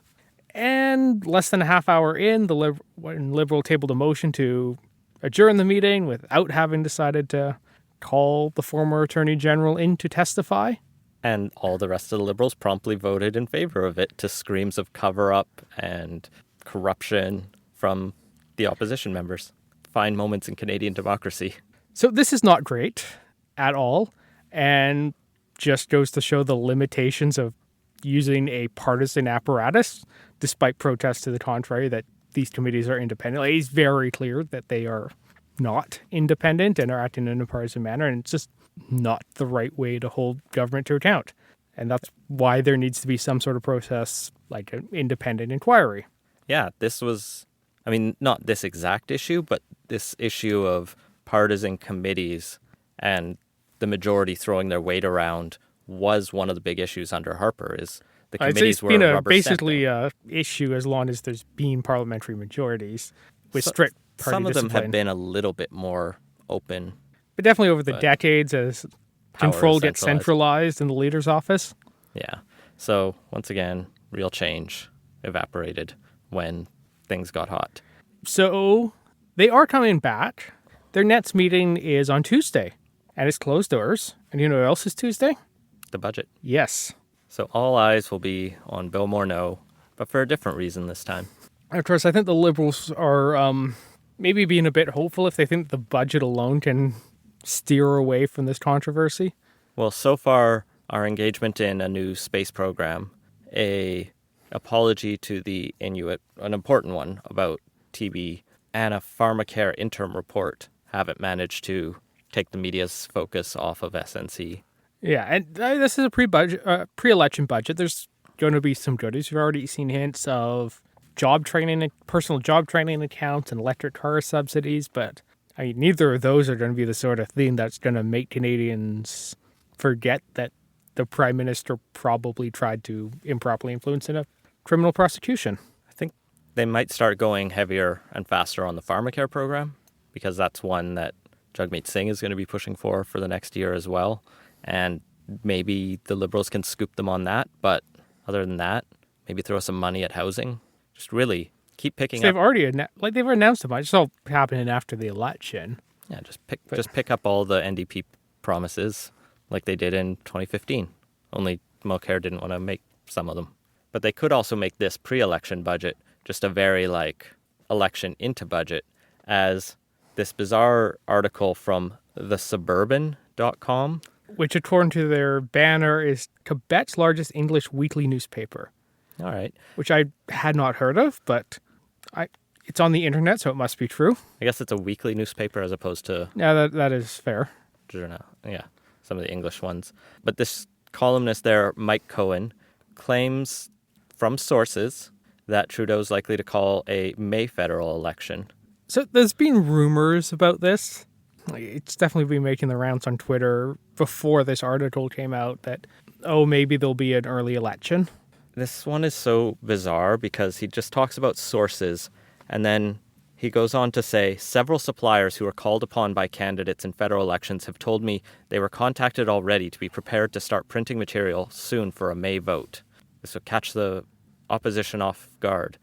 And less than a half hour in, when Liberal tabled a motion to adjourn the meeting without having decided to call the former Attorney General in to testify. And all the rest of the Liberals promptly voted in favor of it, to screams of cover-up and corruption from the opposition members. Fine moments in Canadian democracy. So this is not great at all, and just goes to show the limitations of using a partisan apparatus, despite protests to the contrary that these committees are independent. It's very clear that they are not independent and are acting in a partisan manner, and it's just not the right way to hold government to account. And that's why there needs to be some sort of process like an independent inquiry. Yeah, this was, not this exact issue, but this issue of partisan committees and the majority throwing their weight around was one of the big issues under Harper. Is the committees were rubber basically an issue as long as there's been parliamentary majorities with strict party some of discipline. them have been a little bit more open. But definitely over the decades as control gets centralized in the leader's office. Yeah. So once again, real change evaporated when things got hot. So they are coming back. Their next meeting is on Tuesday, and it's closed doors. And you know what else is Tuesday? the budget. Yes. So all eyes will be on Bill Morneau, but for a different reason this time. Of course, I think the Liberals are maybe being a bit hopeful if they think the budget alone can steer away from this controversy. Well, so far, our engagement in a new space program, a apology to the Inuit, an important one about TB, and a pharmacare interim report haven't managed to take the media's focus off of SNC. Yeah, and this is a pre-election budget. There's going to be some goodies. We've already seen hints of personal job training accounts and electric car subsidies, but I mean, neither of those are going to be the sort of thing that's going to make Canadians forget that the Prime Minister probably tried to improperly influence in a criminal prosecution. I think they might start going heavier and faster on the pharmacare program, because that's one that Jagmeet Singh is going to be pushing for the next year as well. And maybe the Liberals can scoop them on that. But other than that, maybe throw some money at housing. Just really keep picking up. They've already announced a bunch. It's all happening after the election. Yeah, just pick up all the NDP promises like they did in 2015. Only Mulcair didn't want to make some of them. But they could also make this pre-election budget just a very election into budget, as this bizarre article from thesuburban.com, which according to their banner is Quebec's largest English weekly newspaper. All right. Which I had not heard of, but it's on the internet, so it must be true. I guess it's a weekly newspaper as opposed to... Yeah, that is fair. Journal. Yeah, some of the English ones. But this columnist there, Mike Cohen, claims from sources that Trudeau's likely to call a May federal election. So there's been rumors about this. It's definitely been making the rounds on Twitter before this article came out that, maybe there'll be an early election. This one is so bizarre because he just talks about sources, and then he goes on to say, several suppliers who are called upon by candidates in federal elections have told me they were contacted already to be prepared to start printing material soon for a May vote. This will catch the opposition off guard.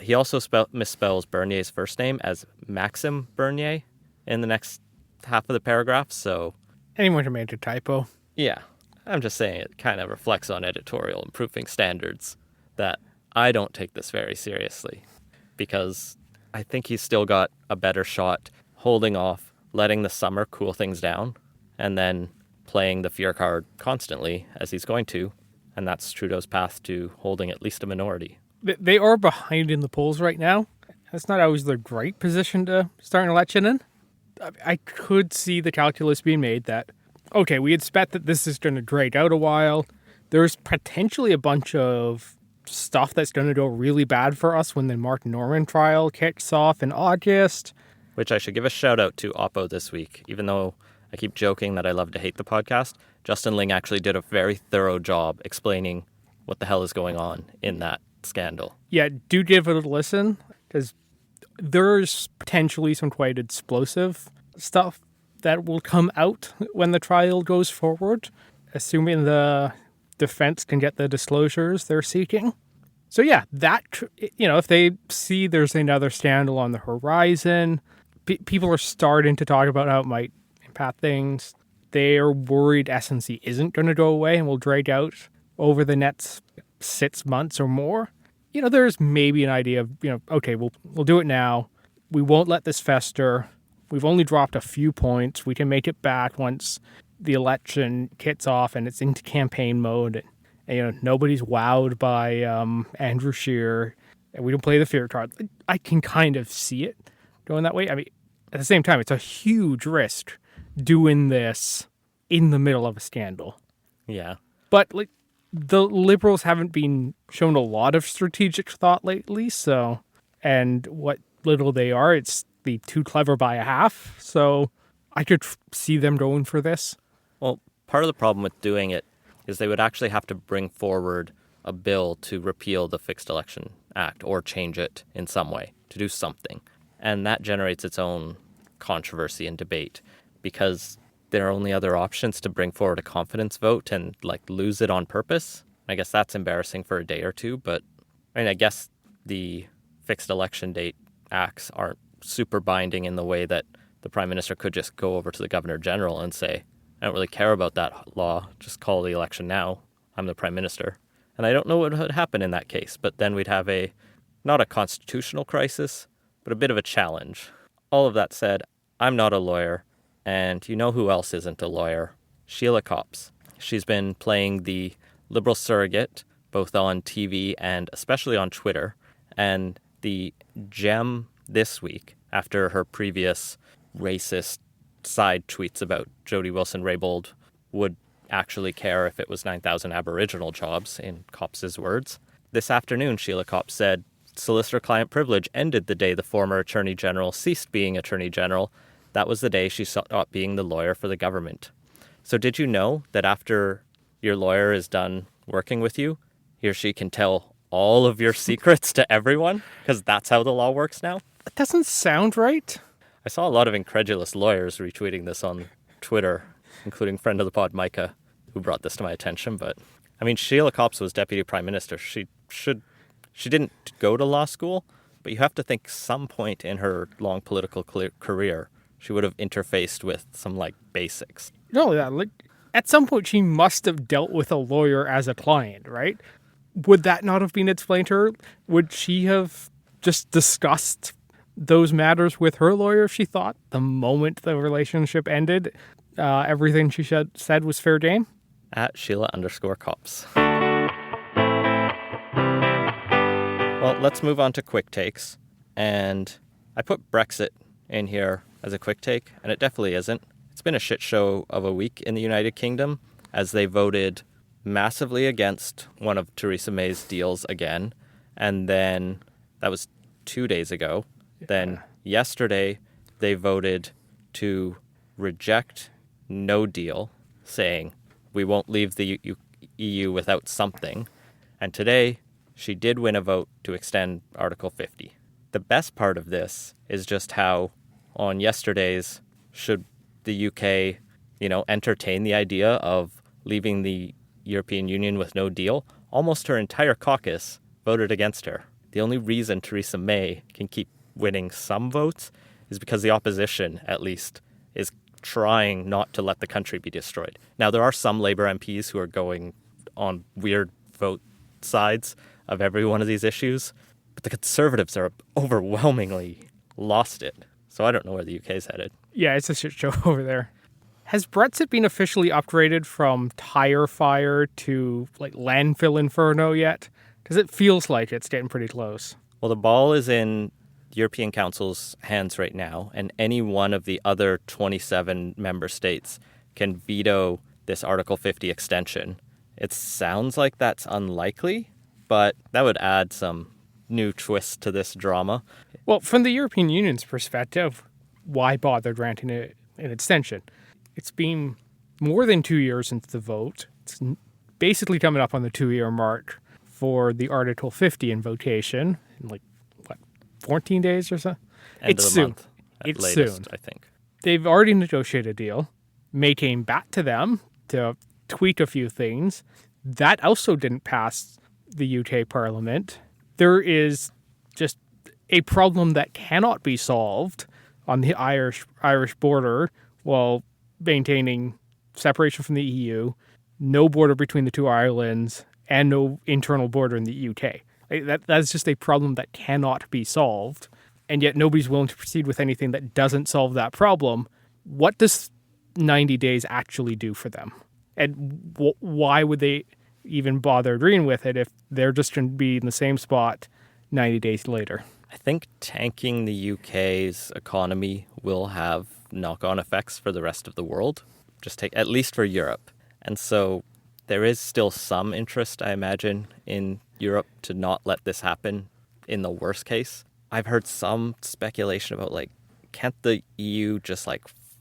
He also misspells Bernier's first name as Maxime Bernier in the next half of the paragraph, so... Anyone can make a typo. Yeah. I'm just saying it kind of reflects on editorial and proofing standards that I don't take this very seriously, because I think he's still got a better shot holding off, letting the summer cool things down, and then playing the fear card constantly, as he's going to, and that's Trudeau's path to holding at least a minority. They are behind in the polls right now. That's not always the great position to start an election in. I could see the calculus being made that, okay, we expect that this is going to drag out a while. There's potentially a bunch of stuff that's going to go really bad for us when the Mark Norman trial kicks off in August. Which I should give a shout out to Oppo this week. Even though I keep joking that I love to hate the podcast, Justin Ling actually did a very thorough job explaining what the hell is going on in that scandal. Yeah, do give it a listen, because there's potentially some quite explosive stuff that will come out when the trial goes forward, assuming the defense can get the disclosures they're seeking. So yeah, if they see there's another scandal on the horizon, people are starting to talk about how it might impact things. They are worried SNC isn't going to go away and will drag out over the next 6 months or more. There's maybe an idea of, okay, we'll do it now. We won't let this fester. We've only dropped a few points. We can make it back once the election kicks off and it's into campaign mode. And, nobody's wowed by Andrew Scheer, and we don't play the fear card. I can kind of see it going that way. I mean, at the same time, it's a huge risk doing this in the middle of a scandal. Yeah. But, the Liberals haven't been shown a lot of strategic thought lately, and what little they are, it's the too clever by a half, so I could see them going for this. Well, part of the problem with doing it is they would actually have to bring forward a bill to repeal the Fixed Election Act or change it in some way, to do something. And that generates its own controversy and debate, because there are only other options to bring forward a confidence vote and lose it on purpose. I guess that's embarrassing for a day or two, but I guess the fixed election date acts aren't super binding in the way that the Prime Minister could just go over to the Governor General and say, I don't really care about that law. Just call the election now. I'm the prime minister. And I don't know what would happen in that case, but then we'd have not a constitutional crisis, but a bit of a challenge. All of that said, I'm not a lawyer, and you know who else isn't a lawyer? Sheila Copps. She's been playing the Liberal surrogate, both on TV and especially on Twitter. And the gem this week, after her previous racist side tweets about Jody Wilson-Raybould would actually care if it was 9,000 Aboriginal jobs, in Copps's words. This afternoon, Sheila Copps said, solicitor-client privilege ended the day the former Attorney General ceased being Attorney General. That was the day she stopped being the lawyer for the government. So did you know that after your lawyer is done working with you, he or she can tell all of your secrets to everyone? Because that's how the law works now? That doesn't sound right. I saw a lot of incredulous lawyers retweeting this on Twitter, including friend of the pod, Micah, who brought this to my attention. But, I mean, Sheila Copps was Deputy Prime Minister. She didn't go to law school, but you have to think some point in her long political career, she would have interfaced with some, basics. No, at some point she must have dealt with a lawyer as a client, right? Would that not have been explained to her? Would she have just discussed those matters with her lawyer if she thought the moment the relationship ended, everything she said was fair game? At Sheila_Copps. Well, let's move on to quick takes. And I put Brexit in here as a quick take, and it definitely isn't. It's been a shit show of a week in the United Kingdom as they voted massively against one of Theresa May's deals again. And then that was 2 days ago. Yeah. Then yesterday they voted to reject no deal, saying we won't leave the EU without something. And today she did win a vote to extend Article 50. The best part of this is just how on yesterday's should the UK, entertain the idea of leaving the European Union with no deal, almost her entire caucus voted against her. The only reason Theresa May can keep winning some votes is because the opposition, at least, is trying not to let the country be destroyed. Now, there are some Labour MPs who are going on weird vote sides of every one of these issues, but the Conservatives are overwhelmingly lost it. So I don't know where the UK is headed. Yeah, it's a shit show over there. Has Brexit been officially upgraded from tire fire to landfill inferno yet? Because it feels like it's getting pretty close. Well, the ball is in European Council's hands right now, and any one of the other 27 member states can veto this Article 50 extension. It sounds like that's unlikely, but that would add some new twist to this drama. Well, from the European Union's perspective, why bother granting an extension? It's been more than 2 years since the vote. It's basically coming up on the 2-year mark for the Article 50 invocation in 14 days or so? It's soon. Month, it's latest, soon. I think. They've already negotiated a deal. May came back to them to tweak a few things. That also didn't pass the UK Parliament. There is just a problem that cannot be solved on the Irish border while maintaining separation from the EU, no border between the two islands, and no internal border in the UK. That's just a problem that cannot be solved, and yet nobody's willing to proceed with anything that doesn't solve that problem. What does 90 days actually do for them? And why would they even bother agreeing with it if they're just going to be in the same spot 90 days later? I think tanking the UK's economy will have knock-on effects for the rest of the world, at least for Europe. And so there is still some interest, I imagine, in Europe to not let this happen in the worst case. I've heard some speculation about, can't the EU just,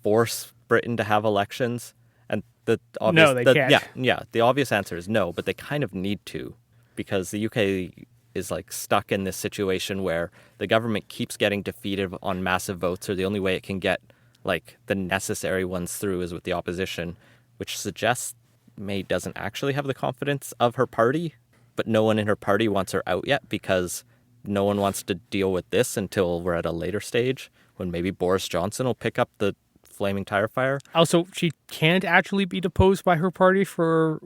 force Britain to have elections? And the obvious... No, they can't. Yeah, the obvious answer is no, but they kind of need to, because the UK is, stuck in this situation where the government keeps getting defeated on massive votes, or the only way it can get, the necessary ones through is with the opposition, which suggests May doesn't actually have the confidence of her party, but no one in her party wants her out yet because no one wants to deal with this until we're at a later stage when maybe Boris Johnson will pick up the flaming tire fire. Also, she can't actually be deposed by her party for,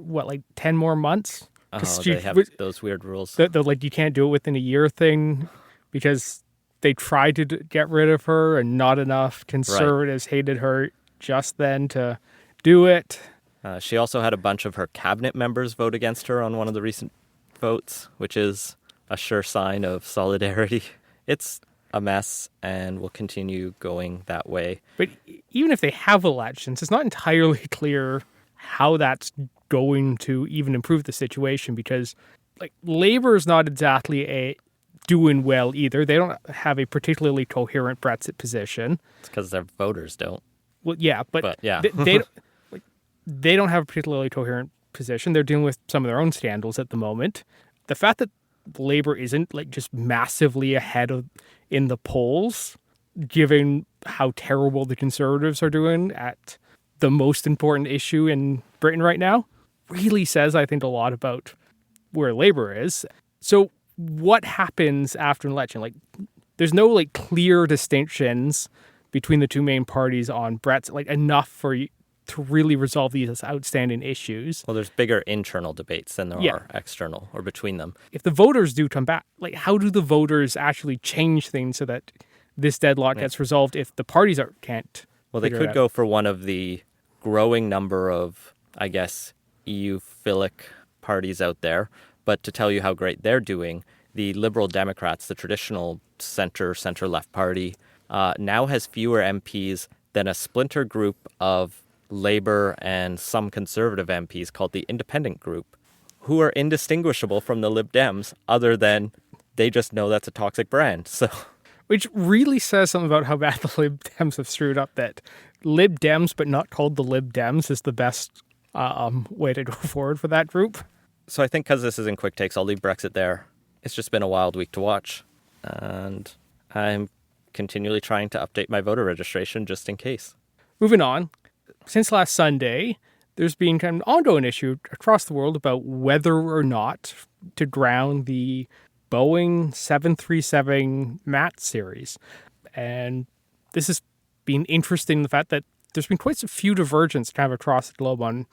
10 more months? Oh, they have those weird rules. The you can't do it within a year thing because they tried to get rid of her and not enough conservatives hated her just then to do it. She also had a bunch of her cabinet members vote against her on one of the recent votes, which is a sure sign of solidarity. It's a mess and will continue going that way. But even if they have elections, it's not entirely clear how that's going to even improve the situation because Labour is not exactly doing well either. They don't have a particularly coherent Brexit position. It's because their voters don't. Well, yeah, but yeah. they don't have a particularly coherent position. They're dealing with some of their own scandals at the moment. The fact that Labour isn't just massively ahead in the polls, given how terrible the Conservatives are doing at the most important issue in Britain right now, really says, I think, a lot about where Labour is. So what happens after an election? There's no clear distinctions between the two main parties on Brexit, enough for you to really resolve these outstanding issues. Well, there's bigger internal debates than there are external or between them. If the voters do come back, how do the voters actually change things so that this deadlock gets resolved if the parties can't? Well, they could go for one of the growing number of, I guess, EU-philic parties out there. But to tell you how great they're doing, the Liberal Democrats, the traditional center-left party, now has fewer MPs than a splinter group of Labour and some Conservative MPs called the Independent Group, who are indistinguishable from the Lib Dems other than they just know that's a toxic brand. So, which really says something about how bad the Lib Dems have screwed up, that Lib Dems but not called the Lib Dems is the best way to go forward for that group. So I think because this is in quick takes, I'll leave Brexit there. It's just been a wild week to watch. And I'm continually trying to update my voter registration just in case. Moving on. Since last Sunday, there's been kind of an ongoing issue across the world about whether or not to ground the Boeing 737 MAX series. And this has been interesting in the fact that there's been quite a few divergences kind of across the globe on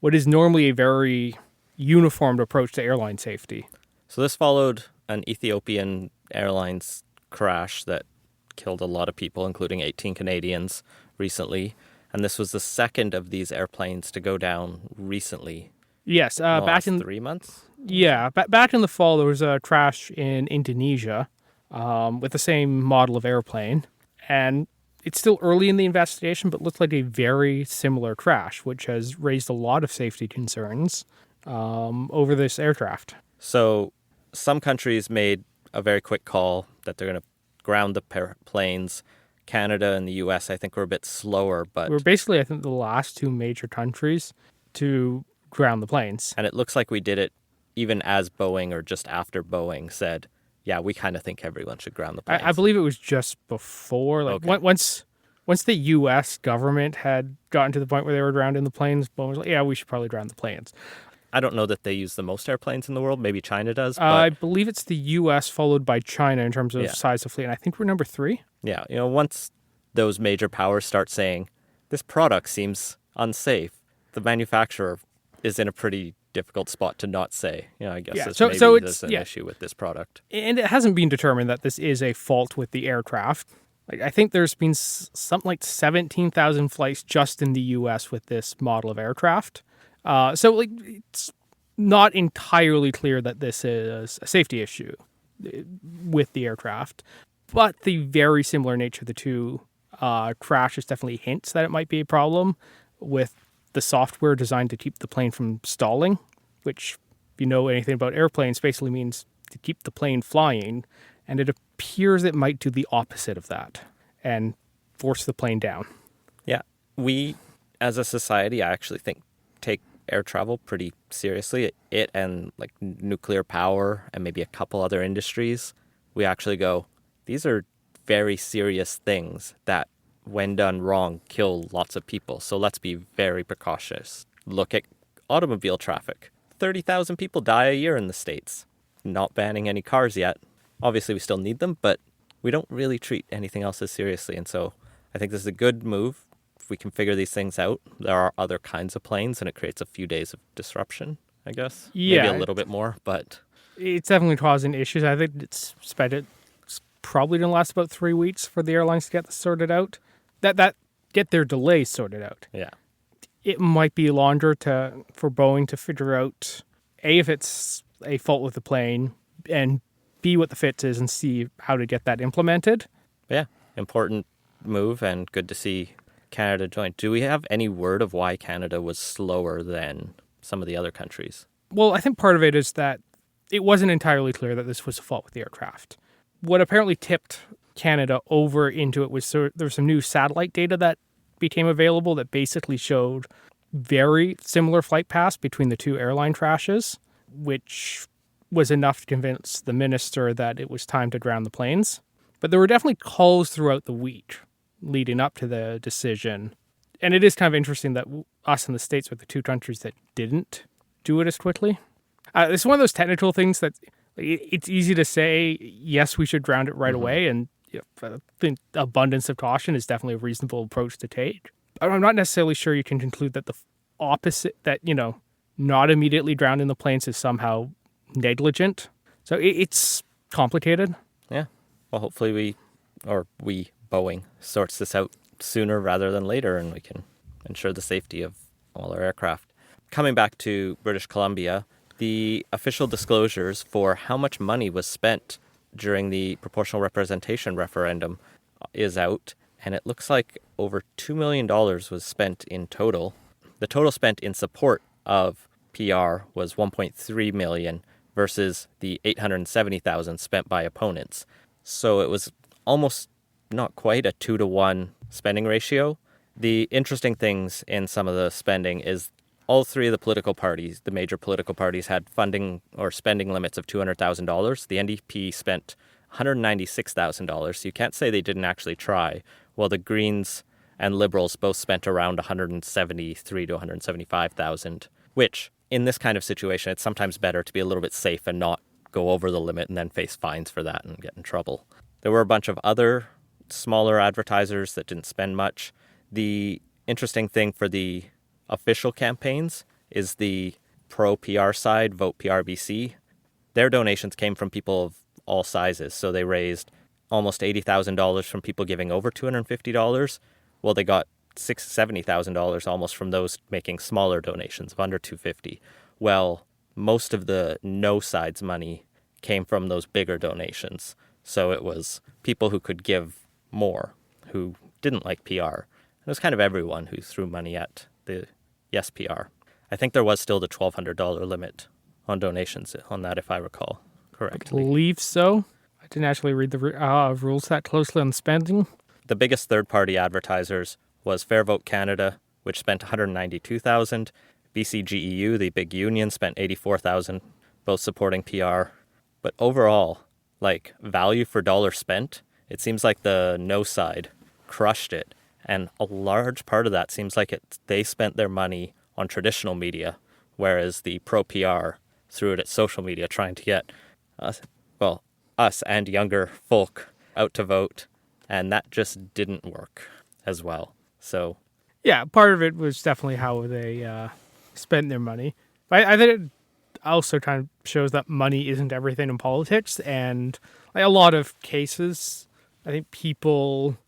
what is normally a very uniformed approach to airline safety. So this followed an Ethiopian Airlines crash that killed a lot of people, including 18 Canadians recently. And this was the second of these airplanes to go down recently. Yes, back in 3 months. Yeah, back in the fall, there was a crash in Indonesia with the same model of airplane, and it's still early in the investigation, but looks like a very similar crash, which has raised a lot of safety concerns over this aircraft. So some countries made a very quick call that they're going to ground the planes. Canada and the U.S., I think, were a bit slower, but we're basically, I think, the last two major countries to ground the planes. And it looks like we did it even as Boeing or just after Boeing said, yeah, we kind of think everyone should ground the planes. I believe it was just before. Once the U.S. government had gotten to the point where they were grounding the planes, Boeing was like, yeah, we should probably ground the planes. I don't know that they use the most airplanes in the world. Maybe China does. But I believe it's the U.S. followed by China in terms of size of fleet, and I think we're number 3. Yeah, once those major powers start saying, this product seems unsafe, the manufacturer is in a pretty difficult spot to not say. I guess there's an issue with this product. And it hasn't been determined that this is a fault with the aircraft. I think there's been something like 17,000 flights just in the U.S. with this model of aircraft. So it's not entirely clear that this is a safety issue with the aircraft, but the very similar nature of the two crashes definitely hints that it might be a problem with the software designed to keep the plane from stalling, which, if you know anything about airplanes, basically means to keep the plane flying, and it appears it might do the opposite of that and force the plane down. Yeah, we, as a society, I actually think, take air travel pretty seriously. It and nuclear power and maybe a couple other industries, we actually go, these are very serious things that, when done wrong, kill lots of people. So let's be very precautious. Look at automobile traffic. 30,000 people die a year in the States. Not banning any cars yet. Obviously, we still need them, but we don't really treat anything else as seriously. And so I think this is a good move if we can figure these things out, there are other kinds of planes, and it creates a few days of disruption, I guess. Yeah. Maybe a little bit more, but... It's definitely causing issues. I think it's probably going to last about 3 weeks for the airlines to get this sorted out. That get their delays sorted out. Yeah. It might be longer for Boeing to figure out, A, if it's a fault with the plane, and B, what the fix is, and C, how to get that implemented. Yeah, important move, and good to see Canada join. Do we have any word of why Canada was slower than some of the other countries? Well, I think part of it is that it wasn't entirely clear that this was a fault with the aircraft. What apparently tipped Canada over into it was there was some new satellite data that became available that basically showed very similar flight paths between the two airline crashes, which was enough to convince the minister that it was time to ground the planes. But there were definitely calls throughout the week leading up to the decision. And it is kind of interesting that us and the States were the two countries that didn't do it as quickly. It's one of those technical things that it's easy to say, yes, we should ground it right away. And I think abundance of caution is definitely a reasonable approach to take. I'm not necessarily sure you can conclude that the opposite, that, not immediately grounding the planes is somehow negligent. So it's complicated. Yeah. Well, hopefully Boeing, sorts this out sooner rather than later, and we can ensure the safety of all our aircraft. Coming back to British Columbia, the official disclosures for how much money was spent during the proportional representation referendum is out, and it looks like over $2 million was spent in total. The total spent in support of PR was $1.3 million versus the $870,000 spent by opponents. So it was almost not quite a 2-to-1 spending ratio. The interesting things in some of the spending is all three of the political parties, the major political parties, had funding or spending limits of $200,000. The NDP spent $196,000, so you can't say they didn't actually try, while the Greens and Liberals both spent around $173,000 to $175,000, which, in this kind of situation, it's sometimes better to be a little bit safe and not go over the limit and then face fines for that and get in trouble. There were a bunch of other smaller advertisers that didn't spend much. The interesting thing for the official campaigns is the pro-PR side, Vote PR BC. Their donations came from people of all sizes, so they raised almost $80,000 from people giving over $250. Well, they got $70,000 almost from those making smaller donations of under $250. Well, most of the no side's money came from those bigger donations. So it was people who could give more, who didn't like PR. It was kind of everyone who threw money at the yes PR. I think there was still the $1,200 limit on donations on that, if I recall correctly. I believe so. I didn't actually read the rules that closely on spending. The biggest third-party advertisers was Fair Vote Canada, which spent $192,000. BCGEU, the big union, spent $84,000, both supporting PR. But overall, value for dollar spent, it seems like the no side crushed it. And a large part of that seems like they spent their money on traditional media, whereas the pro-PR threw it at social media trying to get us and younger folk out to vote. And that just didn't work as well. So, yeah, part of it was definitely how they spent their money. But I think it also kind of shows that money isn't everything in politics. And a lot of cases, I think people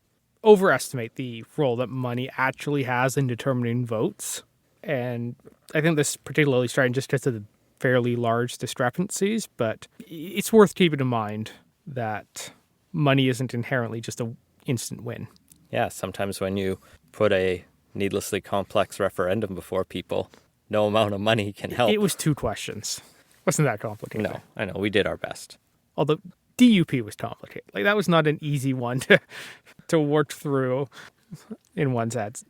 overestimate the role that money actually has in determining votes. And I think this particularly striking just because of the fairly large discrepancies. But it's worth keeping in mind that money isn't inherently just an instant win. Yeah, sometimes when you put a needlessly complex referendum before people, no amount of money can help. It was 2 questions. Wasn't that complicated? No, I know. We did our best. Although DUP was complicated. That was not an easy one to work through in one sense.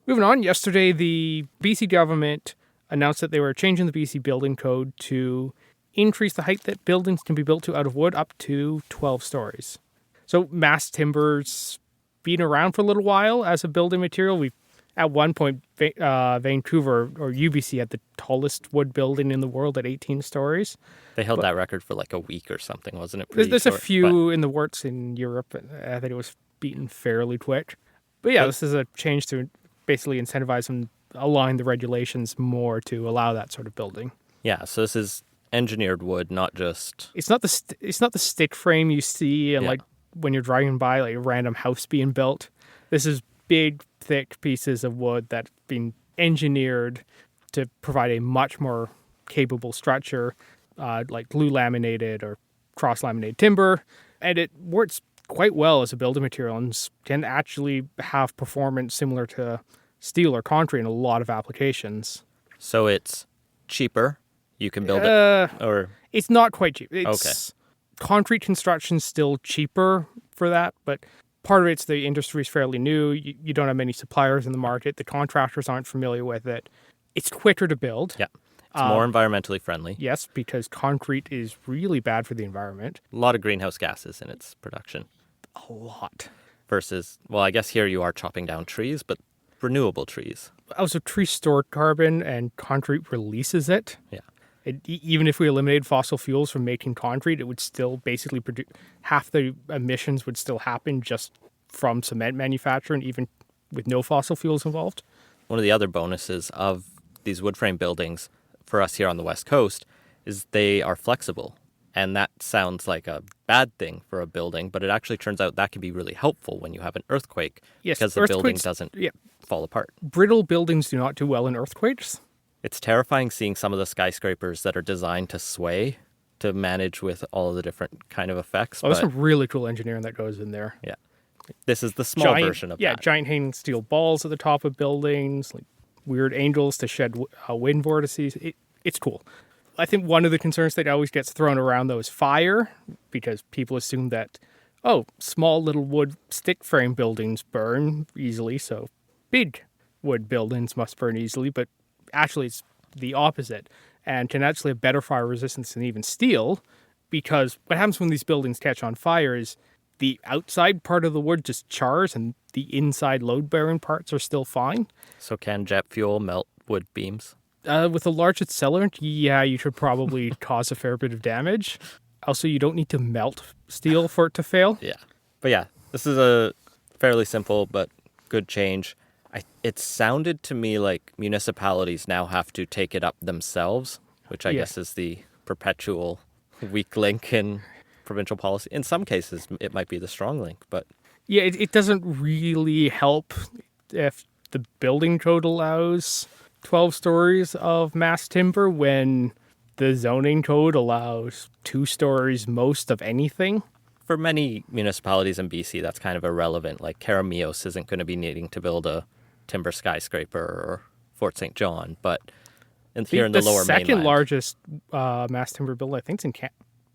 Moving on, yesterday the BC government announced that they were changing the BC building code to increase the height that buildings can be built to out of wood up to 12 stories. So mass timber's been around for a little while as a building material. At one point, Vancouver, or UBC, had the tallest wood building in the world at 18 stories. They held that record for a week or something, wasn't it? There's a few in the works in Europe. I think it was beaten fairly quick. But yeah, this is a change to basically incentivize and align the regulations more to allow that sort of building. Yeah, so this is engineered wood, not just... It's not the stick frame you see and like when you're driving by like a random house being built. This is big, thick pieces of wood that's been engineered to provide a much more capable structure, like glue laminated or cross laminated timber, and it works quite well as a building material and can actually have performance similar to steel or concrete in a lot of applications. So it's cheaper. You can build it, or it's not quite cheap. It's concrete construction's still cheaper for that, but part of it's the industry's fairly new. You don't have many suppliers in the market. The contractors aren't familiar with it. It's quicker to build. Yeah. It's more environmentally friendly. Yes, because concrete is really bad for the environment. A lot of greenhouse gases in its production. A lot. Versus, well, I guess here you are chopping down trees, but renewable trees. Also, trees store carbon and concrete releases it. Yeah. Even if we eliminated fossil fuels from making concrete, it would still basically produce half the emissions would still happen just from cement manufacturing, even with no fossil fuels involved. One of the other bonuses of these wood frame buildings for us here on the West Coast is they are flexible. And that sounds like a bad thing for a building, but it actually turns out that can be really helpful when you have an earthquake, because the building doesn't fall apart. Brittle buildings do not do well in earthquakes. It's terrifying seeing some of the skyscrapers that are designed to sway to manage with all of the different kind of effects. Oh, there's some really cool engineering that goes in there. Yeah. This is the small version of that. Yeah, giant hanging steel balls at the top of buildings, like weird angles to shed wind vortices. It's cool. I think one of the concerns that always gets thrown around, though, is fire, because people assume that, small little wood stick frame buildings burn easily, so big wood buildings must burn easily, but actually it's the opposite and can actually have better fire resistance than even steel, because what happens when these buildings catch on fire is the outside part of the wood just chars and the inside load-bearing parts are still fine. So can jet fuel melt wood beams? With a large accelerant, you should probably cause a fair bit of damage. Also, you don't need to melt steel for it to fail. Yeah. But yeah, this is a fairly simple but good change. It sounded to me like municipalities now have to take it up themselves, which I guess is the perpetual weak link in provincial policy. In some cases, it might be the strong link, but... Yeah, it doesn't really help if the building code allows 12 stories of mass timber when the zoning code allows 2 stories most of anything. For many municipalities in BC, that's kind of irrelevant. Like Karamios isn't going to be needing to build a timber skyscraper or Fort St. John, but here in the lower mainland. The second largest mass timber build, I think, is in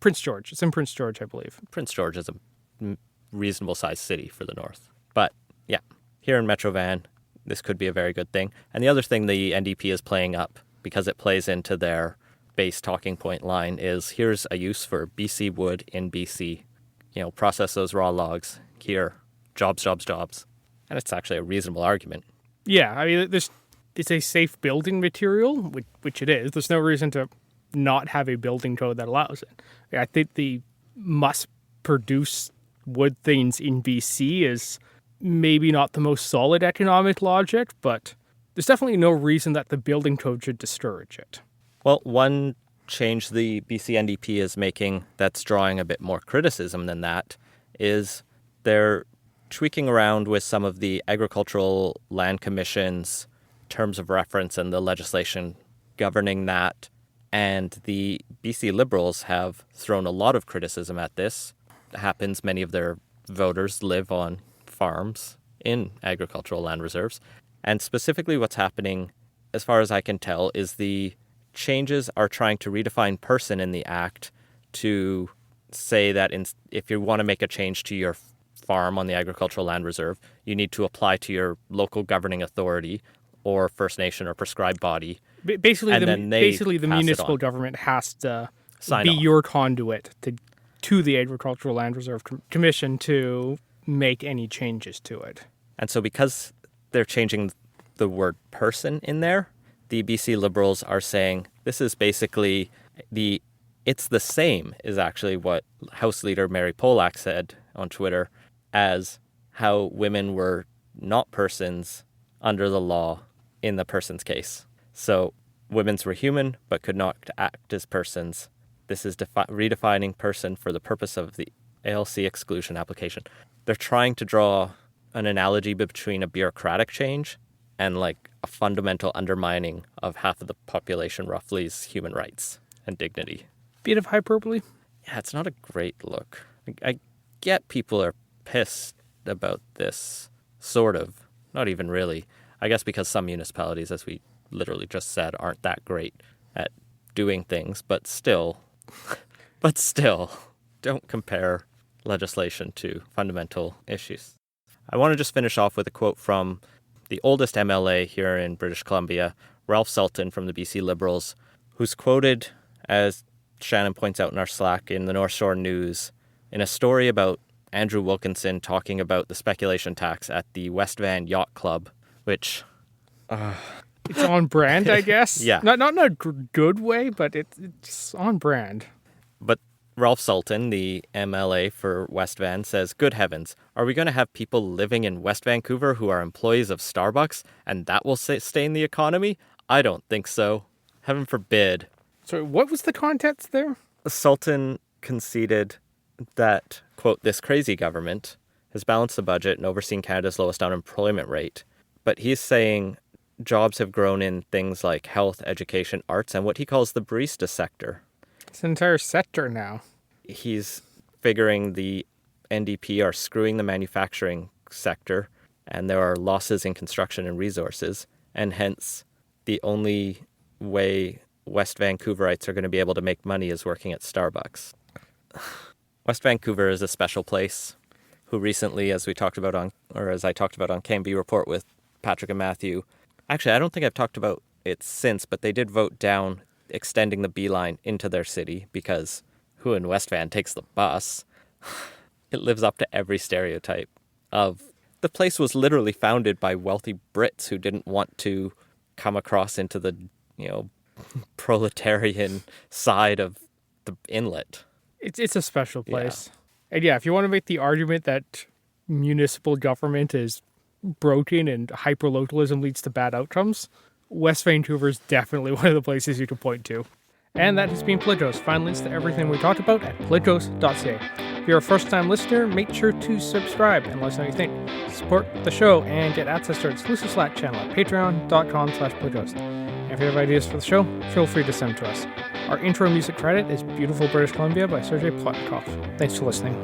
Prince George. It's in Prince George, I believe. Prince George is a reasonable sized city for the north. But yeah, here in Metro Van, this could be a very good thing. And the other thing the NDP is playing up, because it plays into their base talking point line, is here's a use for BC wood in BC. Process those raw logs here, jobs. And it's actually a reasonable argument. Yeah, I mean, it's a safe building material, which it is. There's no reason to not have a building code that allows it. I think the must produce wood things in BC is maybe not the most solid economic logic, but there's definitely no reason that the building code should discourage it. Well, one change the BC NDP is making that's drawing a bit more criticism than that is they're tweaking around with some of the Agricultural Land Commission's terms of reference and the legislation governing that. And the BC Liberals have thrown a lot of criticism at this. It happens, many of their voters live on farms in agricultural land reserves. And specifically what's happening, as far as I can tell, is the changes are trying to redefine person in the act to say that if you want to make a change to your farm on the agricultural land reserve, you need to apply to your local governing authority or First Nation or prescribed body. Basically, the municipal government has to be your conduit to the Agricultural Land Reserve Commission to make any changes to it. And so because they're changing the word person in there, the BC Liberals are saying this is basically it's the same is actually what House Leader Mary Polak said on Twitter as how women were not persons under the law in the person's case. So women's were human but could not act as persons. This is redefining person for the purpose of the ALC exclusion application. They're trying to draw an analogy between a bureaucratic change and like a fundamental undermining of half of the population roughly's human rights and dignity. Bit of hyperbole. Yeah, it's not a great look. I get people are pissed about this, sort of. Not even really. I guess because some municipalities, as we literally just said, aren't that great at doing things, but still, don't compare legislation to fundamental issues. I want to just finish off with a quote from the oldest MLA here in British Columbia, Ralph Sultan from the BC Liberals, who's quoted, as Shannon points out in our Slack, in the North Shore News, in a story about Andrew Wilkinson talking about the speculation tax at the West Van Yacht Club, which... It's on brand, I guess. Yeah. Not in a good way, but it's on brand. But Ralph Sultan, the MLA for West Van, says, "Good heavens, are we going to have people living in West Vancouver who are employees of Starbucks, and that will sustain the economy? I don't think so. Heaven forbid." So what was the context there? Sultan conceded that, quote, "this crazy government has balanced the budget and overseen Canada's lowest unemployment rate." But he's saying jobs have grown in things like health, education, arts, and what he calls the barista sector. It's an entire sector now. He's figuring the NDP are screwing the manufacturing sector, and there are losses in construction and resources, and hence the only way West Vancouverites are going to be able to make money is working at Starbucks. West Vancouver is a special place, who recently, as I talked about on KMB Report with Patrick and Matthew, actually, I don't think I've talked about it since, but they did vote down extending the B line into their city because who in West Van takes the bus? It lives up to every stereotype of the place was literally founded by wealthy Brits who didn't want to come across into the, proletarian side of the inlet. It's a special place. Yeah. And yeah, if you want to make the argument that municipal government is broken and hyperlocalism leads to bad outcomes, West Vancouver is definitely one of the places you can point to. And that has been Politicos. Find links to everything we talked about at politicos.ca. If you're a first-time listener, make sure to subscribe and let us know what you think. Support the show and get access to our exclusive Slack channel at patreon.com/politicos. And if you have ideas for the show, feel free to send to us. Our intro music credit is Beautiful British Columbia by Sergei Plotnikov. Thanks for listening.